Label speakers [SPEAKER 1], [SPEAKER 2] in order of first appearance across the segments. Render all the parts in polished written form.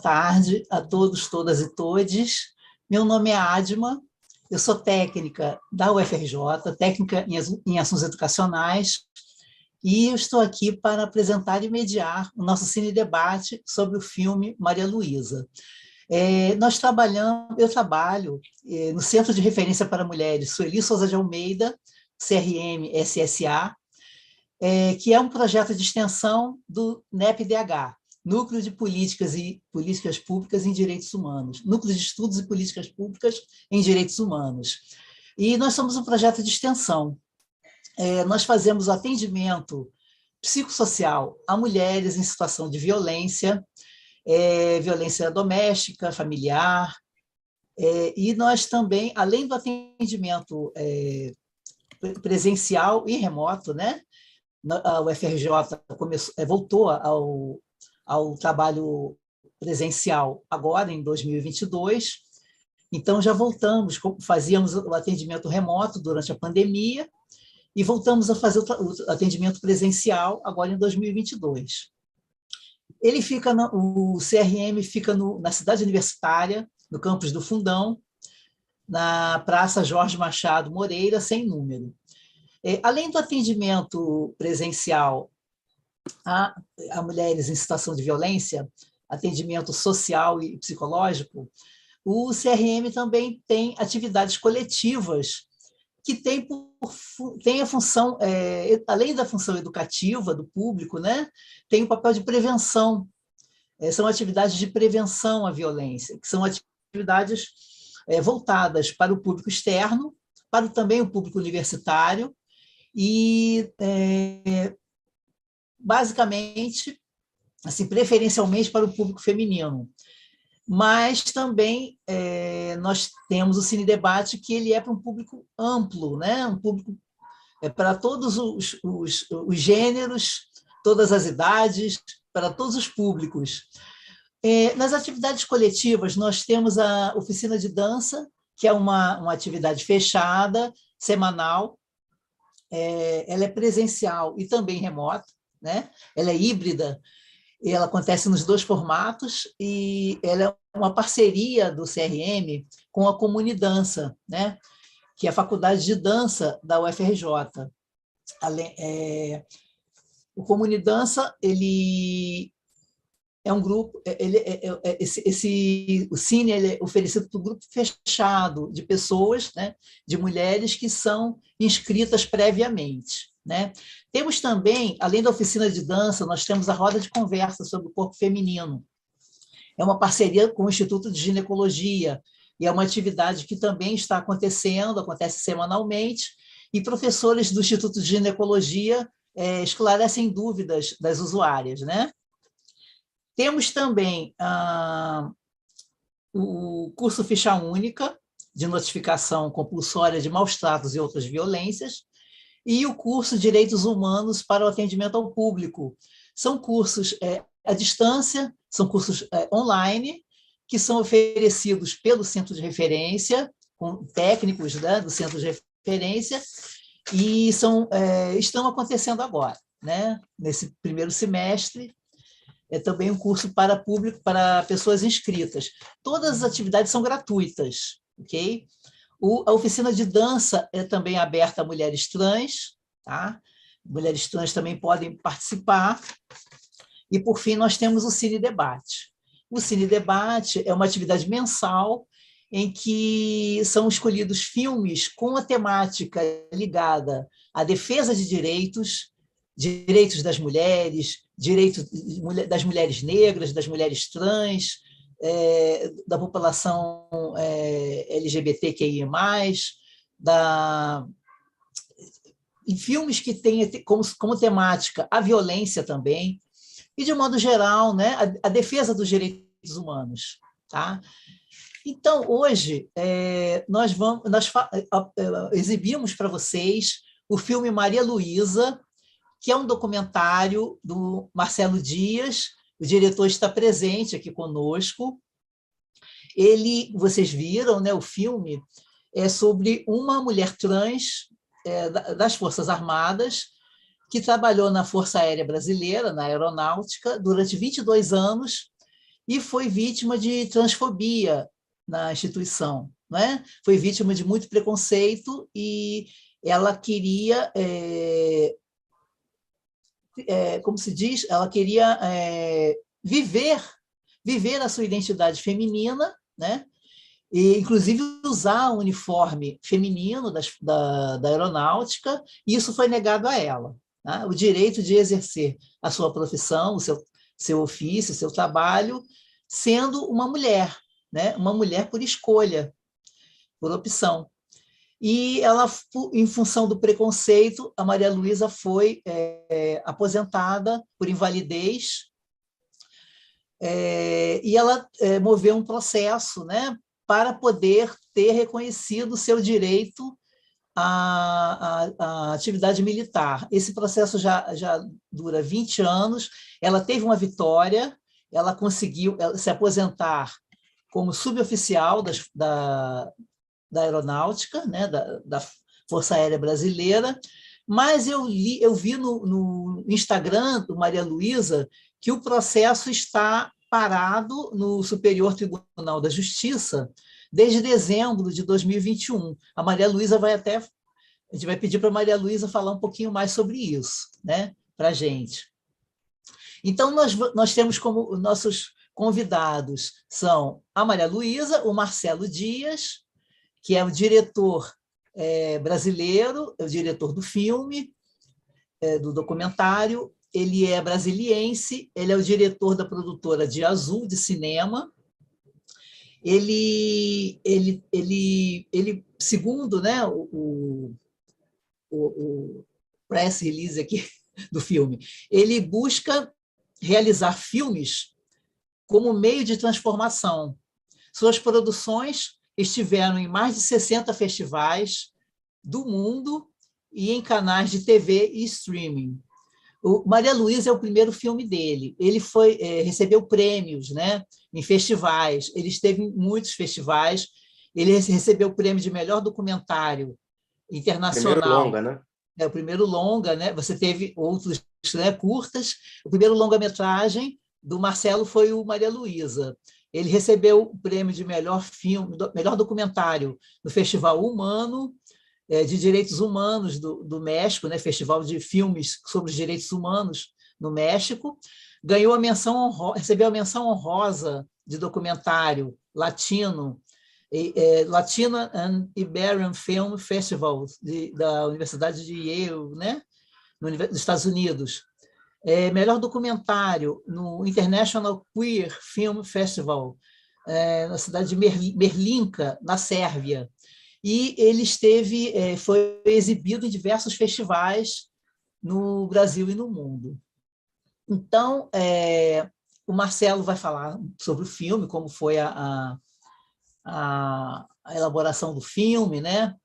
[SPEAKER 1] tarde a todos, todas e todes. Meu nome é Adma, eu sou técnica da UFRJ, técnica em Ações Educacionais, e eu estou aqui para apresentar e mediar o nosso cine-debate sobre o filme Maria Luísa. Eu trabalho no Centro de Referência para Mulheres Sueli Souza de Almeida, CRM-SSA, que é um projeto de extensão do NEPDH, Núcleo de Políticas Públicas em Direitos Humanos, Núcleo de Estudos e Políticas Públicas em Direitos Humanos. E nós somos um projeto de extensão. Nós fazemos atendimento psicossocial a mulheres em situação de violência, violência doméstica, familiar, e nós também, além do atendimento presencial e remoto, né, a UFRJ voltou ao trabalho presencial agora, em 2022, então já voltamos, fazíamos o atendimento remoto durante a pandemia e voltamos a fazer o atendimento presencial agora em 2022. O CRM fica na cidade universitária, no campus do Fundão, na Praça Jorge Machado Moreira, sem número. Além do atendimento presencial a mulheres em situação de violência, atendimento social e psicológico, o CRM também tem atividades coletivas que tem a função, além da função educativa do público, né, tem o papel de prevenção. São atividades de prevenção à violência, que são atividades voltadas para o público externo, para também o público universitário, e basicamente, assim, preferencialmente para o público feminino. Mas também nós temos o Cine-Debate, que ele é para um público amplo, né? Um público para todos os gêneros, todas as idades, para todos os públicos. Nas atividades coletivas, nós temos a oficina de dança, que é uma atividade fechada, semanal. Ela é presencial e também remota, né? Ela é híbrida, e ela acontece nos dois formatos, e ela é uma parceria do CRM com a Comunidança, né? Que é a Faculdade de Dança da UFRJ. O Comunidança, ele é um grupo, o Cine ele é oferecido por um grupo fechado de pessoas, né, de mulheres que são inscritas previamente, né? Temos também, além da oficina de dança, nós temos a roda de conversa sobre o corpo feminino. É uma parceria com o Instituto de Ginecologia, e é uma atividade que também está acontecendo, acontece semanalmente, e professores do Instituto de Ginecologia esclarecem dúvidas das usuárias, né? Temos também o curso Ficha Única, de notificação compulsória de maus-tratos e outras violências, e o curso Direitos Humanos para o Atendimento ao Público. São cursos à distância, são cursos online, que são oferecidos pelo Centro de Referência, com técnicos, né, do Centro de Referência, e estão acontecendo agora, né, nesse primeiro semestre. Também um curso para público, para pessoas inscritas. Todas as atividades são gratuitas, ok? A oficina de dança é também aberta a mulheres trans, tá? Mulheres trans também podem participar. E, por fim, nós temos o Cine-Debate. O Cine-Debate é uma atividade mensal em que são escolhidos filmes com a temática ligada à defesa de direitos das mulheres, direitos das mulheres negras, das mulheres trans, da população LGBTQI+, em filmes que têm como temática a violência também, e, de modo geral, né, a defesa dos direitos humanos. Tá? Então, hoje, nós exibimos para vocês o filme Maria Luísa, que é um documentário do Marcelo Dias. O diretor está presente aqui conosco. Vocês viram, né, o filme é sobre uma mulher trans das Forças Armadas que trabalhou na Força Aérea Brasileira, na aeronáutica, durante 22 anos, e foi vítima de transfobia na instituição, não é? Foi vítima de muito preconceito e ela queria, como se diz, ela queria viver a sua identidade feminina, né? E, inclusive, usar o uniforme feminino da aeronáutica, e isso foi negado a ela, né? O direito de exercer a sua profissão, o seu ofício, o seu trabalho, sendo uma mulher, né? Uma mulher por escolha, por opção. E ela, em função do preconceito, a Maria Luísa foi aposentada por invalidez, e ela moveu um processo, né, para poder ter reconhecido o seu direito à atividade militar. Esse processo já dura 20 anos, ela teve uma vitória, ela conseguiu se aposentar como suboficial da aeronáutica, né, da Força Aérea Brasileira, mas eu vi no Instagram do Maria Luísa que o processo está parado no Superior Tribunal da Justiça desde dezembro de 2021. A Maria Luísa a gente vai pedir para a Maria Luísa falar um pouquinho mais sobre isso, né, para a gente. Então, nós temos como nossos convidados são a Maria Luísa, o Marcelo Dias, que é o diretor brasileiro, é o diretor do filme, do documentário. Ele é brasiliense, ele é o diretor da produtora de Azul, de cinema. Ele segundo, né, o press release aqui do filme, ele busca realizar filmes como meio de transformação. Suas produções estiveram em mais de 60 festivais do mundo e em canais de TV e streaming. O Maria Luísa é o primeiro filme dele. Ele recebeu prêmios, né, em festivais. Ele esteve em muitos festivais. Ele recebeu o prêmio de melhor documentário internacional.
[SPEAKER 2] Primeiro longa, né?
[SPEAKER 1] O primeiro longa, né? Você teve outros, né, curtas. O primeiro longa-metragem do Marcelo foi o Maria Luísa. Ele recebeu o prêmio de melhor filme, melhor documentário no Festival Humano de Direitos Humanos do México, né? Festival de filmes sobre os direitos humanos no México. Ganhou recebeu a menção honrosa de documentário latino, Latina and Iberian Film Festival da Universidade de Yale, né? Dos Estados Unidos. Melhor documentário no International Queer Film Festival, na cidade de Merlinka, na Sérvia. E ele foi exibido em diversos festivais no Brasil e no mundo. Então, o Marcelo vai falar sobre o filme, como foi a elaboração do filme, né?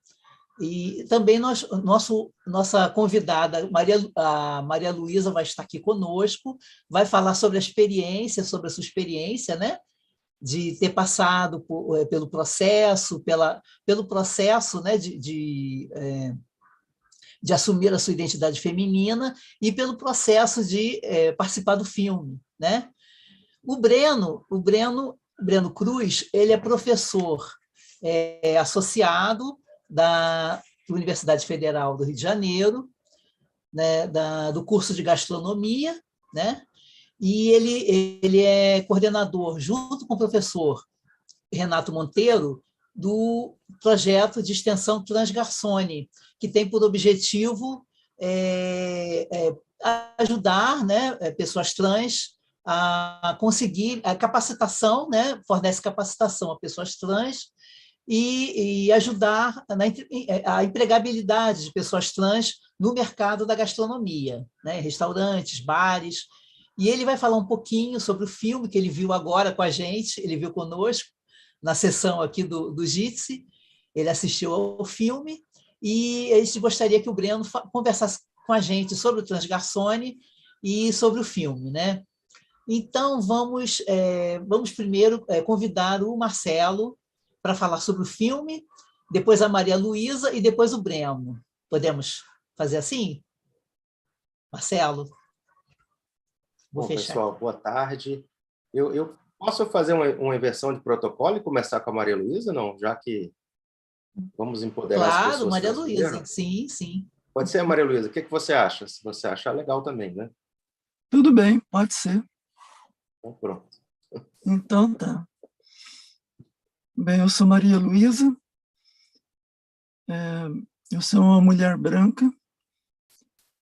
[SPEAKER 1] E também nossa convidada, a Maria Luísa, vai estar aqui conosco, vai falar sobre a sua experiência, né? De ter passado pelo processo, pelo processo, né? De assumir a sua identidade feminina e pelo processo de participar do filme, né? O Breno Cruz, ele é professor associado da Universidade Federal do Rio de Janeiro, né, do curso de gastronomia, né? E ele é coordenador, junto com o professor Renato Monteiro, do projeto de extensão Transgarçone, que tem por objetivo ajudar, né, pessoas trans a conseguir a capacitação, né, fornece capacitação a pessoas trans e ajudar a empregabilidade de pessoas trans no mercado da gastronomia, né, restaurantes, bares. E ele vai falar um pouquinho sobre o filme que ele viu agora com a gente, ele viu conosco, na sessão aqui do Jitsi, ele assistiu ao filme, e a gente gostaria que o Breno conversasse com a gente sobre o Transgarçone e sobre o filme, né? Então, vamos primeiro convidar o Marcelo para falar sobre o filme, depois a Maria Luísa e depois o Breno. Podemos fazer assim? Marcelo? Vou
[SPEAKER 2] Bom,
[SPEAKER 1] fechar.
[SPEAKER 2] pessoal, boa tarde. Eu Posso fazer uma inversão de protocolo e começar com a Maria Luísa, não? Já que vamos empoderar as
[SPEAKER 1] Claro,
[SPEAKER 2] pessoas
[SPEAKER 1] Maria
[SPEAKER 2] brasileiras.
[SPEAKER 1] Luísa, sim, sim.
[SPEAKER 2] Pode ser, Maria Luísa. O que você acha? Se você achar, legal também, né?
[SPEAKER 3] Tudo bem, pode ser.
[SPEAKER 2] Então, pronto.
[SPEAKER 3] Então tá. Bem, eu sou Maria Luísa, eu sou uma mulher branca,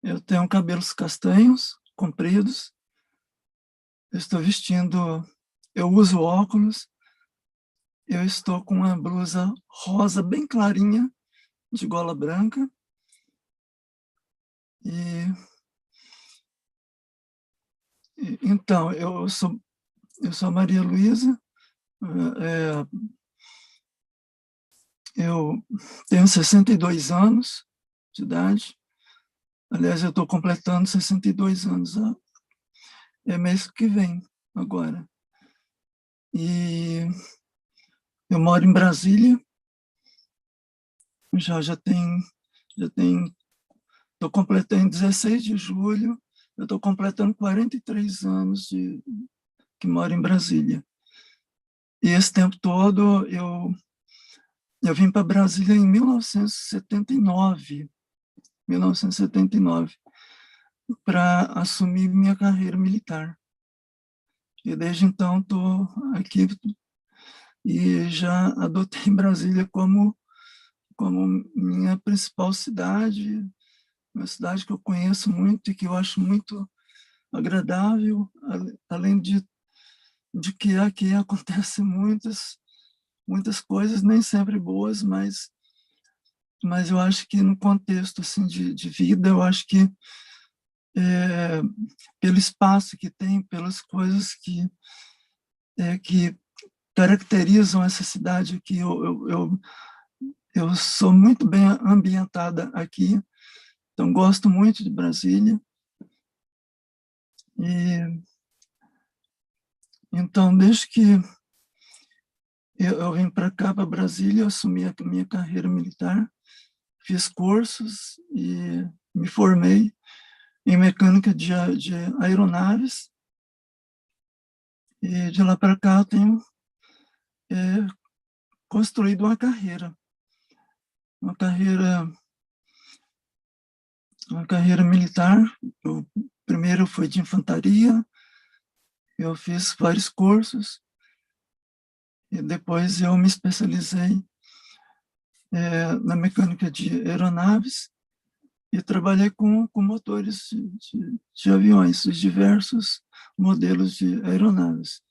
[SPEAKER 3] eu tenho cabelos castanhos, compridos, eu estou vestindo, eu uso óculos, eu estou com uma blusa rosa bem clarinha, de gola branca, então, eu sou Maria Luísa, eu tenho 62 anos de idade. Aliás, eu estou completando 62 anos, mês que vem, agora. E eu moro em Brasília, estou completando em 16 de julho, eu estou completando 43 anos que moro em Brasília. E esse tempo todo eu vim para Brasília em 1979, para assumir minha carreira militar. E desde então estou aqui e já adotei Brasília como minha principal cidade, uma cidade que eu conheço muito e que eu acho muito agradável, além de que aqui acontecem muitas coisas, nem sempre boas, mas eu acho que no contexto assim, de vida, eu acho que pelo espaço que tem, pelas coisas que caracterizam essa cidade aqui, eu sou muito bem ambientada aqui, então gosto muito de Brasília. E então, desde que eu vim para cá, para Brasília, eu assumi a minha carreira militar, fiz cursos e me formei em mecânica de aeronaves. E de lá para cá eu tenho construído uma carreira militar. Primeiro foi de infantaria, eu fiz vários cursos, e depois eu me especializei na mecânica de aeronaves e trabalhei com motores de aviões, os diversos modelos de aeronaves,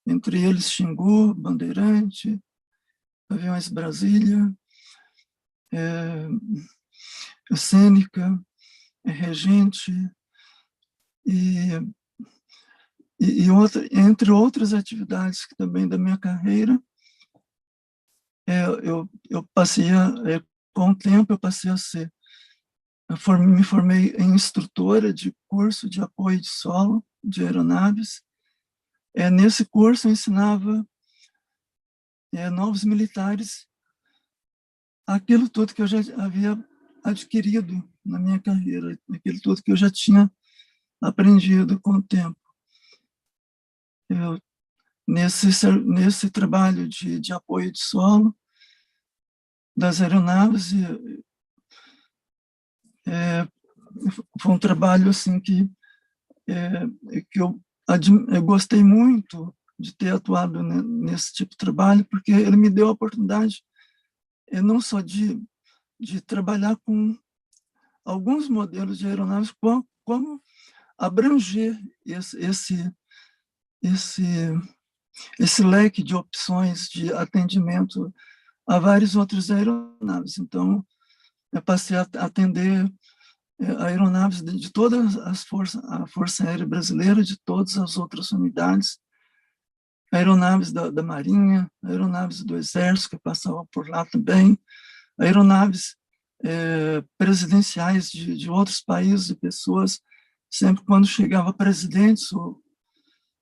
[SPEAKER 3] entre eles Xingu, Bandeirante, aviões Brasília, Cênica, Regente, entre outras atividades que também da minha carreira, eu passei com o tempo eu passei a ser, me formei em instrutora de curso de apoio de solo de aeronaves. Nesse curso eu ensinava novos militares aquilo tudo que eu já havia adquirido na minha carreira, aquilo tudo que eu já tinha aprendido com o tempo. Nesse trabalho de apoio de solo das aeronaves, foi um trabalho assim que eu gostei muito de ter atuado nesse tipo de trabalho, porque ele me deu a oportunidade não só de trabalhar com alguns modelos de aeronaves, como abranger esse leque de opções de atendimento a várias outras aeronaves. Então, eu passei a atender aeronaves de todas as forças, a Força Aérea Brasileira, de todas as outras unidades, aeronaves da Marinha, aeronaves do Exército, que passavam por lá também, aeronaves presidenciais de outros países e pessoas. Sempre quando chegava presidentes ou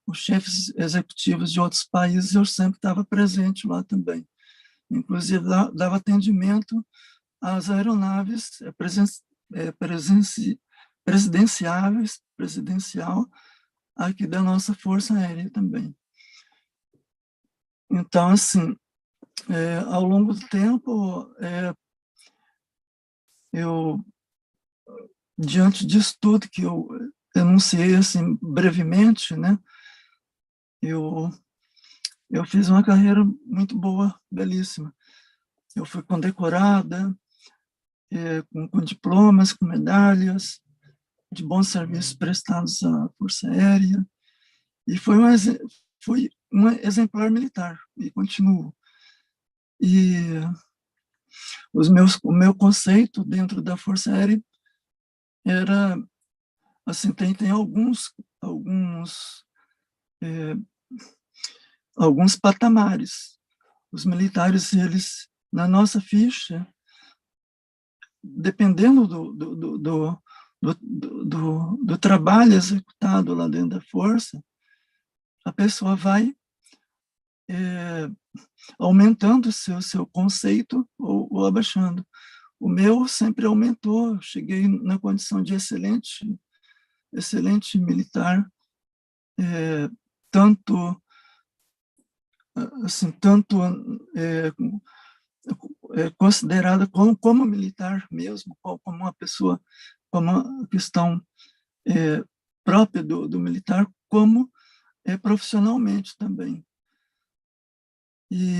[SPEAKER 3] os chefes executivos de outros países, eu sempre estava presente lá também. Inclusive, dava atendimento às aeronaves presidencial aqui da nossa Força Aérea também. Então, assim, ao longo do tempo, eu, diante disso tudo que eu enunciei assim, brevemente, né, eu fiz uma carreira muito boa, belíssima. Eu fui condecorada, com diplomas, com medalhas, de bons serviços prestados à Força Aérea, e foi um exemplar militar, e continuo. E o meu conceito dentro da Força Aérea era, assim, tem alguns patamares. Os militares, eles, na nossa ficha, dependendo do trabalho executado lá dentro da força, a pessoa vai aumentando o seu conceito ou abaixando. O meu sempre aumentou, cheguei na condição de excelente militar, tanto considerada como militar mesmo, como uma pessoa, como uma questão própria do militar, como profissionalmente também. E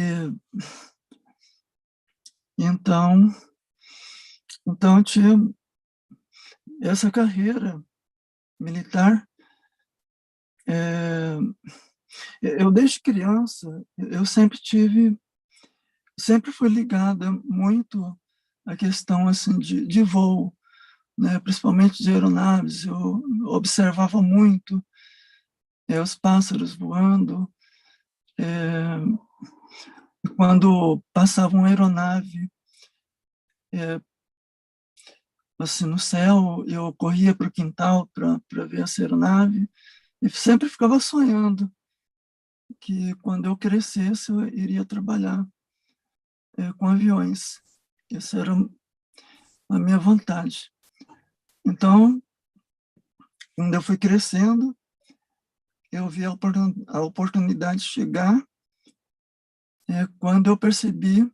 [SPEAKER 3] então eu tinha essa carreira militar. Eu desde criança, eu sempre fui ligada muito à questão assim de voo, né, principalmente de aeronaves. Eu observava muito os pássaros voando. Quando passava uma aeronave assim no céu, eu corria para o quintal para ver essa aeronave e sempre ficava sonhando que quando eu crescesse eu iria trabalhar com aviões. Essa era a minha vontade. Então, quando eu fui crescendo, eu vi a oportunidade chegar quando eu percebi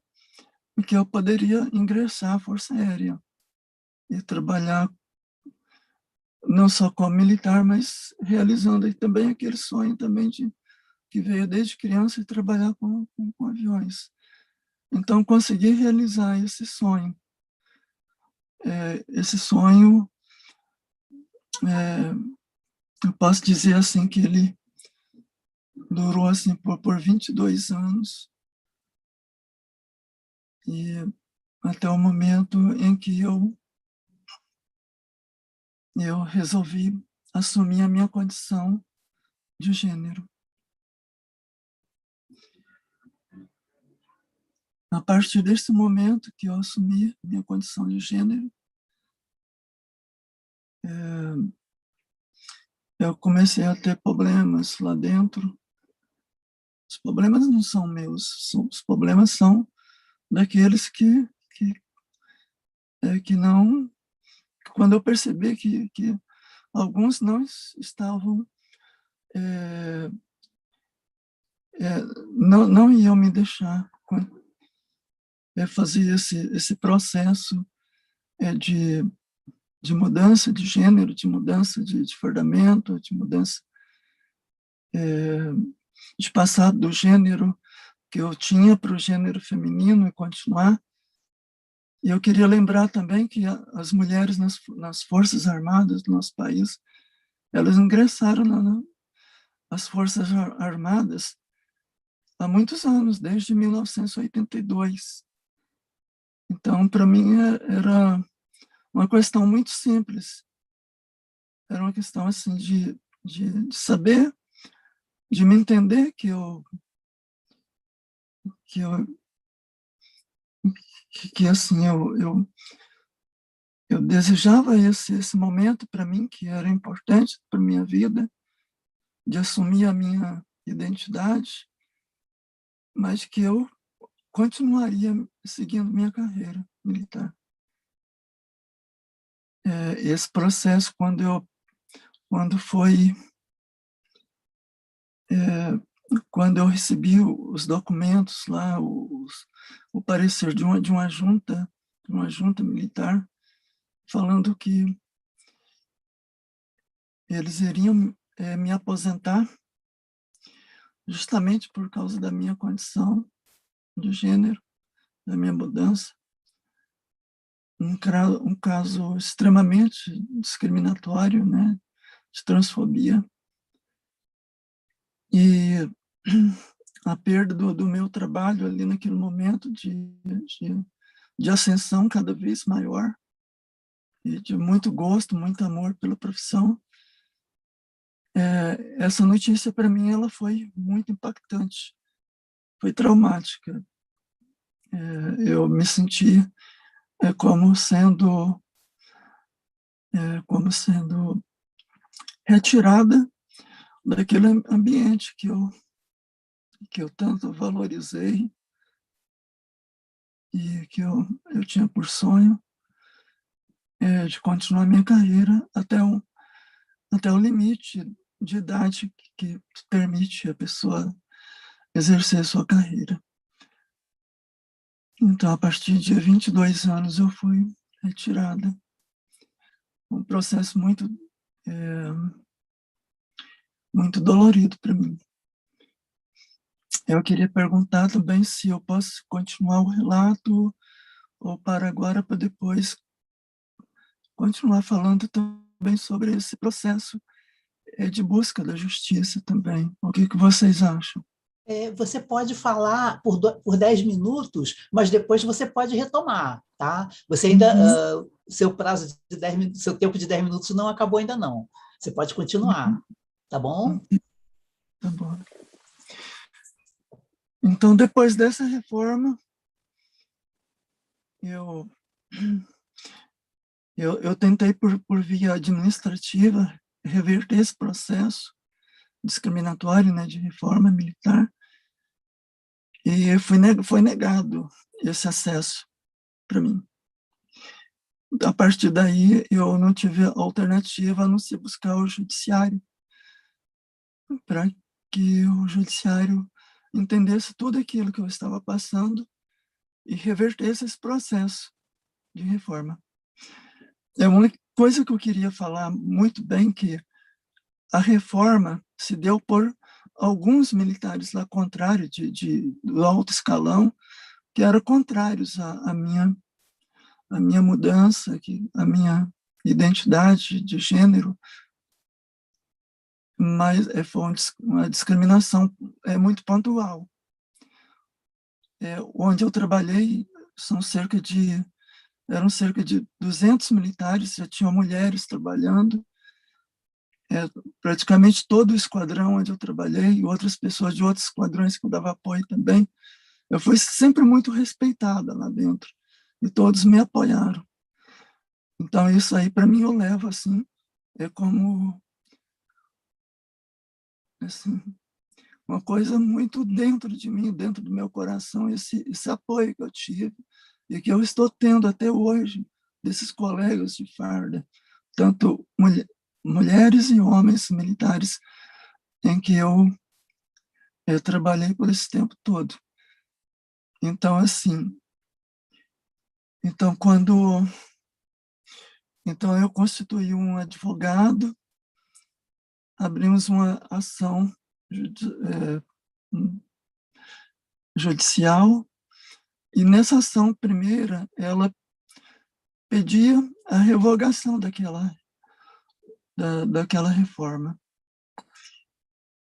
[SPEAKER 3] que eu poderia ingressar à Força Aérea e trabalhar não só como militar, mas realizando aí também aquele sonho também que veio desde criança, de trabalhar com aviões. Então, consegui realizar esse sonho. Esse sonho, eu posso dizer assim que ele durou assim por 22 anos, e até o momento em que eu resolvi assumir a minha condição de gênero. A partir desse momento que eu assumi minha condição de gênero, eu comecei a ter problemas lá dentro. Os problemas não são meus, os problemas são daqueles que não... Quando eu percebi que alguns não estavam... não iam me deixar fazer esse processo de mudança de gênero, de mudança de fardamento, de mudança de passar do gênero que eu tinha para o gênero feminino e continuar. E eu queria lembrar também que as mulheres nas Forças Armadas do nosso país, elas ingressaram nas Forças Armadas há muitos anos, desde 1982. Então, para mim, era uma questão muito simples. Era uma questão assim de saber, de me entender que assim eu desejava esse momento para mim, que era importante para minha vida, de assumir a minha identidade, mas que eu continuaria seguindo minha carreira militar. Esse processo, quando foi quando eu recebi os documentos lá, o parecer de uma junta militar, falando que eles iriam me aposentar justamente por causa da minha condição de gênero, da minha mudança, um caso extremamente discriminatório, né, de transfobia. E a perda do meu trabalho ali naquele momento de ascensão cada vez maior, e de muito gosto, muito amor pela profissão. Essa notícia, para mim, ela foi muito impactante, foi traumática. Eu me senti como sendo retirada daquele ambiente que eu tanto valorizei e que eu tinha por sonho de continuar minha carreira até o limite de idade que permite a pessoa exercer sua carreira. Então, a partir de 22 anos, eu fui retirada. Um processo muito dolorido para mim. Eu queria perguntar também se eu posso continuar o relato ou para agora, para depois continuar falando também sobre esse processo de busca da justiça também. O que vocês acham?
[SPEAKER 1] Você pode falar por 10 minutos, mas depois você pode retomar, tá? Você ainda, seu prazo de 10 minutos, seu tempo de 10 minutos não acabou ainda não. Você pode continuar, tá bom?
[SPEAKER 3] Tá bom. Então, depois dessa reforma, eu tentei, por via administrativa, reverter esse processo discriminatório, né, de reforma militar, e foi negado esse acesso para mim. A partir daí, eu não tive alternativa a não ser buscar o judiciário, para que o judiciário entendesse tudo aquilo que eu estava passando e revertesse esse processo de reforma. É uma coisa que eu queria falar muito bem, que a reforma se deu por alguns militares lá contrários, do alto escalão, que eram contrários à minha mudança, à minha identidade de gênero, mas foi uma discriminação muito pontual. Onde eu trabalhei, eram cerca de 200 militares, já tinham mulheres trabalhando, praticamente todo o esquadrão onde eu trabalhei, e outras pessoas de outros esquadrões que eu dava apoio também. Eu fui sempre muito respeitada lá dentro, e todos me apoiaram. Então, isso aí, para mim, eu levo assim, como assim, uma coisa muito dentro de mim, dentro do meu coração, esse apoio que eu tive e que eu estou tendo até hoje desses colegas de farda, tanto mulheres e homens militares, em que eu trabalhei por esse tempo todo. Então, assim, então eu constituí um advogado, abrimos uma ação judicial, e nessa ação primeira, ela pedia a revogação daquela reforma,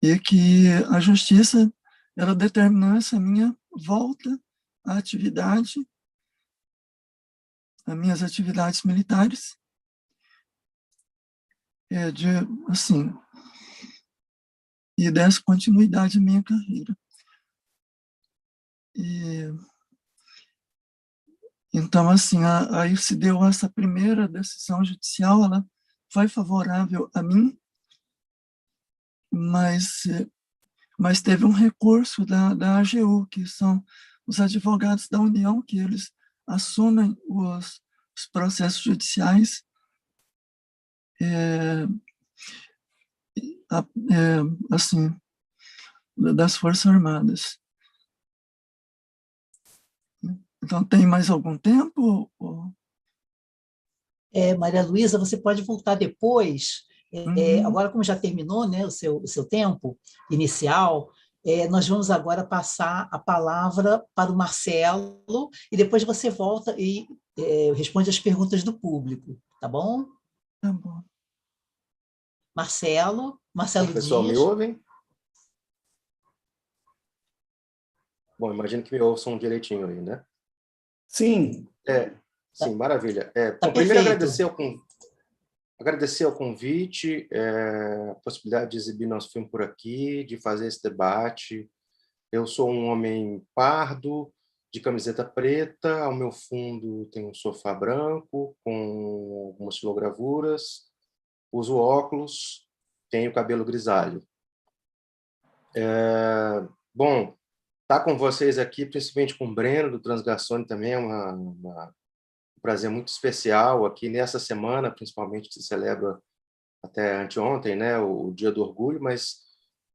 [SPEAKER 3] e que a justiça ela determinou essa minha volta à atividade, às minhas atividades militares, e dessa continuidade à minha carreira. Então, assim, aí se deu essa primeira decisão judicial, ela foi favorável a mim, mas teve um recurso da AGU, que são os advogados da União, que eles assumem os processos judiciais, assim, das Forças Armadas. Então, tem mais algum tempo?
[SPEAKER 1] Maria Luísa, você pode voltar depois.
[SPEAKER 3] Uhum.
[SPEAKER 1] Agora, como já terminou, né, o seu tempo inicial, nós vamos agora passar a palavra para o Marcelo, e depois você volta e responde as perguntas do público, tá bom?
[SPEAKER 3] Tá bom.
[SPEAKER 1] Marcelo
[SPEAKER 2] Pessoal, me
[SPEAKER 1] Dias.
[SPEAKER 2] ouvem? Bom, imagino que me ouçam direitinho aí, né?
[SPEAKER 4] Sim.
[SPEAKER 2] Sim, maravilha.
[SPEAKER 1] Tá
[SPEAKER 2] Bom, primeiro
[SPEAKER 1] perfeito.
[SPEAKER 2] agradecer ao convite, a possibilidade de exibir nosso filme por aqui, de fazer esse debate. Eu sou um homem pardo, de camiseta preta, ao meu fundo tem um sofá branco com algumas filogravuras, uso óculos, tenho cabelo grisalho. Bom, estar com vocês aqui, principalmente com o Breno, do Transgassone, também é um prazer muito especial aqui nessa semana, principalmente que se celebra até anteontem, né, o Dia do Orgulho, mas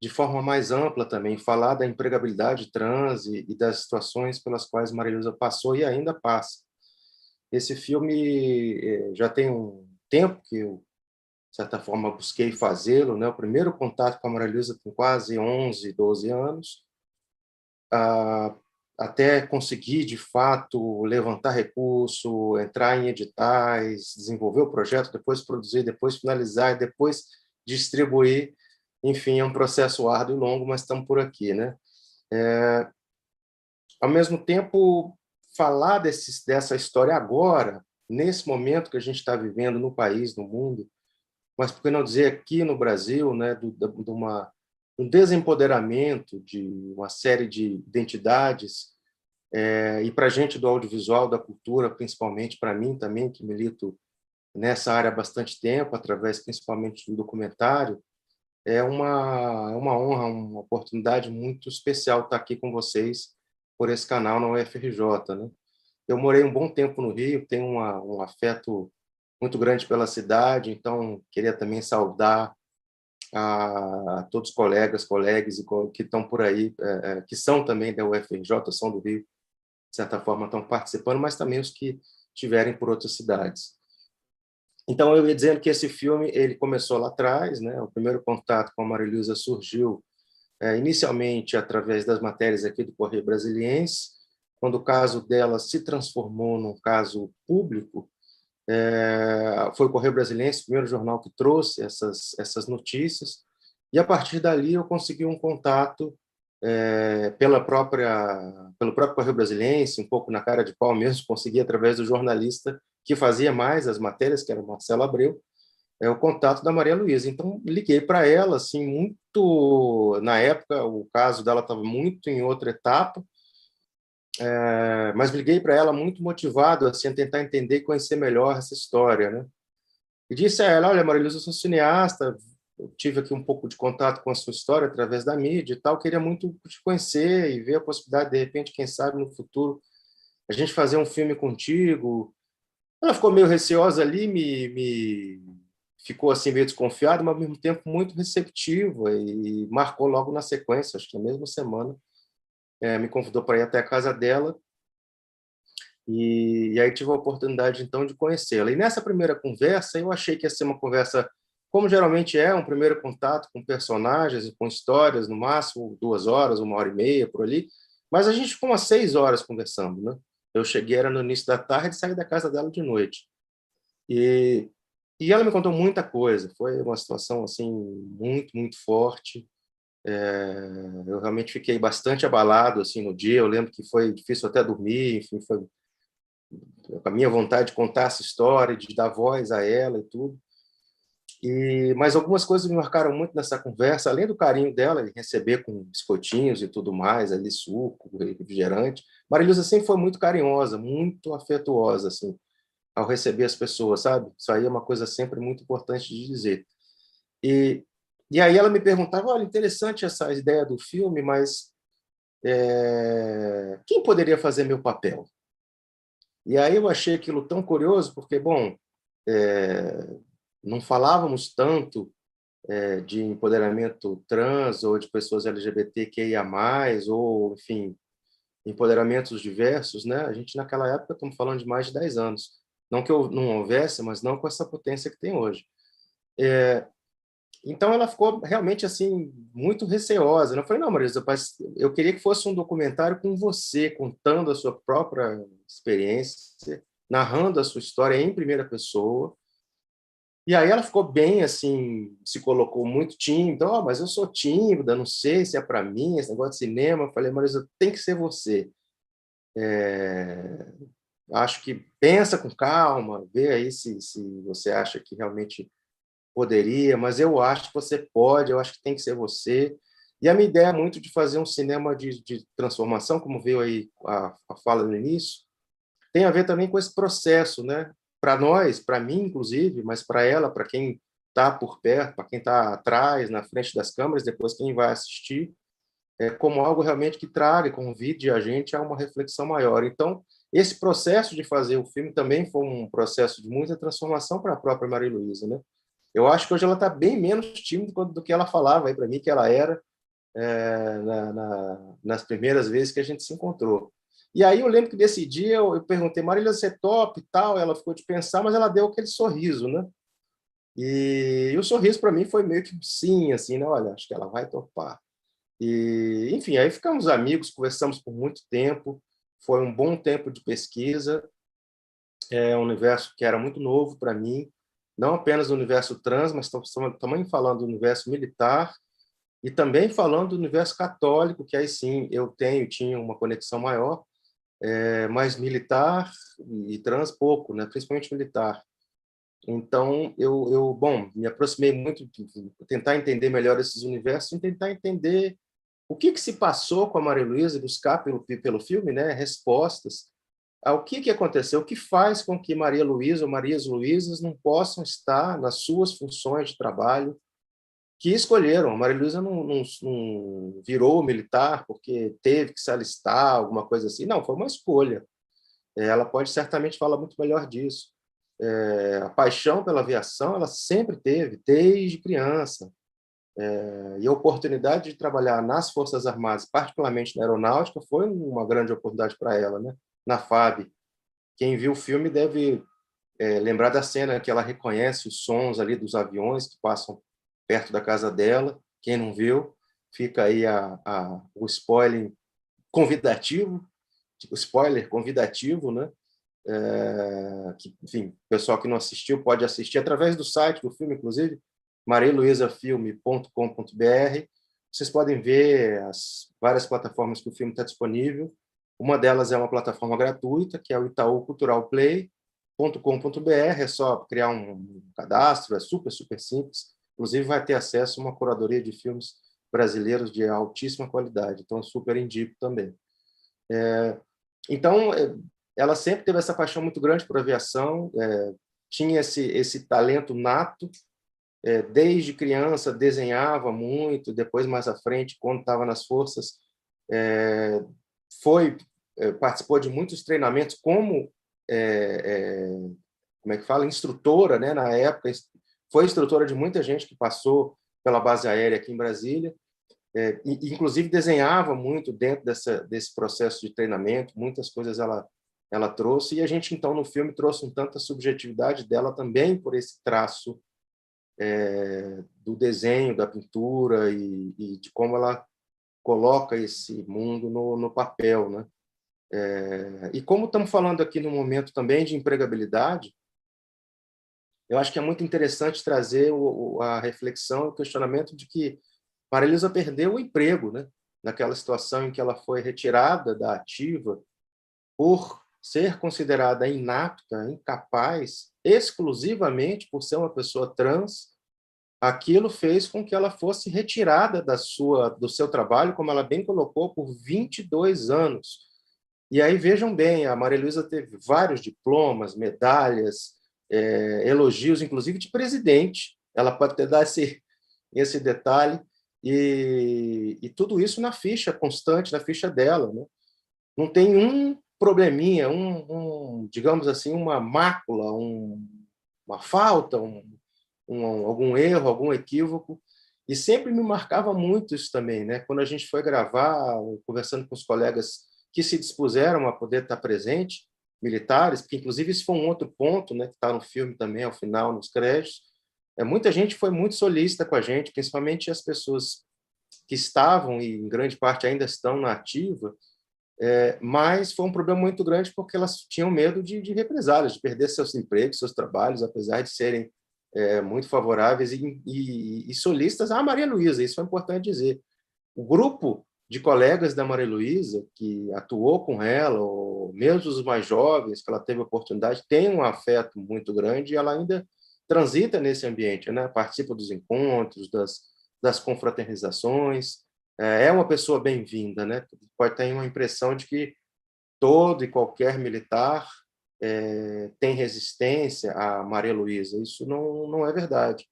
[SPEAKER 2] de forma mais ampla também, falar da empregabilidade trans e das situações pelas quais Maria Luísa passou e ainda passa. Esse filme já tem um tempo que eu, de certa forma, busquei fazê-lo, né? O primeiro contato com a Maria Luísa com quase 11, 12 anos, até conseguir, de fato, levantar recurso, entrar em editais, desenvolver o projeto, depois produzir, depois finalizar e depois distribuir. Enfim, é um processo árduo e longo, mas estamos por aqui, né? Ao mesmo tempo, falar dessa história agora, nesse momento que a gente está vivendo no país, no mundo, mas por que não dizer aqui no Brasil, né, um desempoderamento de uma série de identidades, e para a gente do audiovisual, da cultura, principalmente para mim também, que milito nessa área há bastante tempo, através principalmente do documentário, é uma honra, uma oportunidade muito especial estar aqui com vocês por esse canal na UFRJ, né? Eu morei um bom tempo no Rio, tenho um afeto muito grande pela cidade, então queria também saudar a todos os colegas que estão por aí, que são também da UFRJ, são do Rio, de certa forma estão participando, mas também os que estiverem por outras cidades. Então, eu ia dizendo que esse filme ele começou lá atrás, né? O primeiro contato com a Maria Luísa surgiu inicialmente através das matérias aqui do Correio Brasiliense, quando o caso dela se transformou num caso público. Foi o Correio Brasiliense, o primeiro jornal que trouxe essas notícias, e a partir dali eu consegui um contato pelo próprio Correio Brasiliense, um pouco na cara de pau mesmo, consegui através do jornalista que fazia mais as matérias, que era o Marcelo Abreu, o contato da Maria Luísa. Então, liguei para ela, assim, muito... Na época, o caso dela estava muito em outra etapa, mas liguei para ela muito motivado assim, a tentar entender e conhecer melhor essa história, né? E disse a ela, olha, Maria Luísa, eu sou cineasta, eu tive aqui um pouco de contato com a sua história através da mídia e tal, queria muito te conhecer e ver a possibilidade, de repente, quem sabe, no futuro, a gente fazer um filme contigo. Ela ficou meio receosa ali, me ficou assim meio desconfiada, mas ao mesmo tempo muito receptiva e marcou logo na sequência, acho que na mesma semana, me convidou para ir até a casa dela e aí tive a oportunidade então de conhecê-la. E nessa primeira conversa eu achei que ia ser uma conversa como geralmente é, um primeiro contato com personagens e com histórias, no máximo 2 horas, 1 hora e meia por ali, mas a gente ficou umas 6 horas conversando, né? Eu cheguei era no início da tarde e saí da casa dela de noite. E ela me contou muita coisa. Foi uma situação assim muito, muito forte. Eu realmente fiquei bastante abalado assim no dia. Eu lembro que foi difícil até dormir. Enfim, foi a minha vontade de contar essa história, de dar voz a ela e tudo. Mas algumas coisas me marcaram muito nessa conversa, além do carinho dela, de receber com biscoitinhos e tudo mais, ali suco, refrigerante. Marilisa sempre foi muito carinhosa, muito afetuosa, assim, ao receber as pessoas, sabe? Isso aí é uma coisa sempre muito importante de dizer. E, e aí ela me perguntava, olha, interessante essa ideia do filme, mas quem poderia fazer meu papel? E aí eu achei aquilo tão curioso, porque, bom, não falávamos tanto de empoderamento trans ou de pessoas LGBTQIA+, ou, enfim, empoderamentos diversos, né? A gente, naquela época, estamos falando de mais de 10 anos. Não que não houvesse, mas não com essa potência que tem hoje. Então, ela ficou realmente assim muito receosa. Eu falei, não, Marisa, eu queria que fosse um documentário com você, contando a sua própria experiência, narrando a sua história em primeira pessoa. E aí ela ficou bem, assim, se colocou muito tímida. Oh, mas eu sou tímida, não sei se é para mim esse negócio de cinema. Eu falei, Marisa, tem que ser você. Acho que pensa com calma, vê aí se você acha que realmente poderia, mas eu acho que você pode, eu acho que tem que ser você. E a minha ideia é muito de fazer um cinema de transformação, como veio aí a fala no início, tem a ver também com esse processo, né? Para nós, para mim, inclusive, mas para ela, para quem está por perto, para quem está atrás, na frente das câmeras, depois quem vai assistir, como algo realmente que traga, convide a gente a uma reflexão maior. Então, esse processo de fazer o filme também foi um processo de muita transformação para a própria Maria Luísa, né? Eu acho que hoje ela está bem menos tímida do que ela falava aí para mim que ela era nas primeiras vezes que a gente se encontrou. E aí eu lembro que desse dia eu perguntei, Marília, você é top e tal? Ela ficou de pensar, mas ela deu aquele sorriso, né? E o sorriso para mim foi meio que sim, assim, né? Olha, acho que ela vai topar. E, enfim, aí ficamos amigos, conversamos por muito tempo, foi um bom tempo de pesquisa, um universo que era muito novo para mim, não apenas o universo trans, mas estamos também falando do universo militar e também falando do universo católico, que aí sim eu tinha uma conexão maior, mas militar e trans pouco, né? Principalmente militar. Então, bom, me aproximei muito de tentar entender melhor esses universos e tentar entender o que se passou com a Maria Luísa, buscar pelo filme, né, respostas ao que aconteceu, o que faz com que Maria Luísa ou Marias Luísas não possam estar nas suas funções de trabalho que escolheram. A Maria Luísa não virou militar porque teve que se alistar, alguma coisa assim. Não, foi uma escolha. Ela pode certamente falar muito melhor disso. A paixão pela aviação ela sempre teve, desde criança. E a oportunidade de trabalhar nas Forças Armadas, particularmente na aeronáutica, foi uma grande oportunidade para ela, né? Na FAB. Quem viu o filme deve lembrar da cena que ela reconhece os sons ali dos aviões que passam perto da casa dela. Quem não viu, fica aí o spoiler convidativo, tipo, spoiler convidativo, né? Enfim, o pessoal que não assistiu pode assistir através do site do filme, inclusive, mariluisafilme.com.br. Vocês podem ver as várias plataformas que o filme está disponível. Uma delas é uma plataforma gratuita, que é o itauculturalplay.com.br. É só criar um cadastro, é super, super simples. Inclusive, vai ter acesso a uma curadoria de filmes brasileiros de altíssima qualidade. Então, super indico também. Então, ela sempre teve essa paixão muito grande por aviação, tinha esse talento nato, desde criança desenhava muito, depois mais à frente, quando estava nas forças, participou de muitos treinamentos como como é que fala, instrutora, né? Na época foi instrutora de muita gente que passou pela base aérea aqui em Brasília. Inclusive desenhava muito dentro desse processo de treinamento, muitas coisas ela trouxe, e a gente, então, no filme, trouxe um tanto a subjetividade dela também por esse traço do desenho, da pintura e de como ela coloca esse mundo no papel, né? E como estamos falando aqui no momento também de empregabilidade, eu acho que é muito interessante trazer a reflexão, o questionamento de que Maria Elisa perdeu o emprego, né? Naquela situação em que ela foi retirada da ativa por ser considerada inapta, incapaz, exclusivamente por ser uma pessoa trans. Aquilo fez com que ela fosse retirada do seu trabalho, como ela bem colocou, por 22 anos. E aí, vejam bem, a Maria Luísa teve vários diplomas, medalhas, elogios, inclusive de presidente. Ela pode ter dado esse detalhe, e tudo isso na ficha constante, na ficha dela, né? Não tem um probleminha, digamos assim, uma mácula, uma falta, algum erro, algum equívoco, e sempre me marcava muito isso também, né? Quando a gente foi gravar, conversando com os colegas que se dispuseram a poder estar presente, militares, porque inclusive isso foi um outro ponto, né, que está no filme também, ao final, nos créditos. Muita gente foi muito solícita com a gente, principalmente as pessoas que estavam, e em grande parte ainda estão na ativa, mas foi um problema muito grande porque elas tinham medo de represálias, de perder seus empregos, seus trabalhos, apesar de serem muito favoráveis e solistas à Maria Luísa. Isso é importante dizer. O grupo de colegas da Maria Luísa que atuou com ela, ou mesmo os mais jovens que ela teve a oportunidade, tem um afeto muito grande, e ela ainda transita nesse ambiente, né? Participa dos encontros, das confraternizações. É uma pessoa bem-vinda, né? Pode ter uma impressão de que todo e qualquer militar tem resistência a Maria Luísa. Isso não é verdade.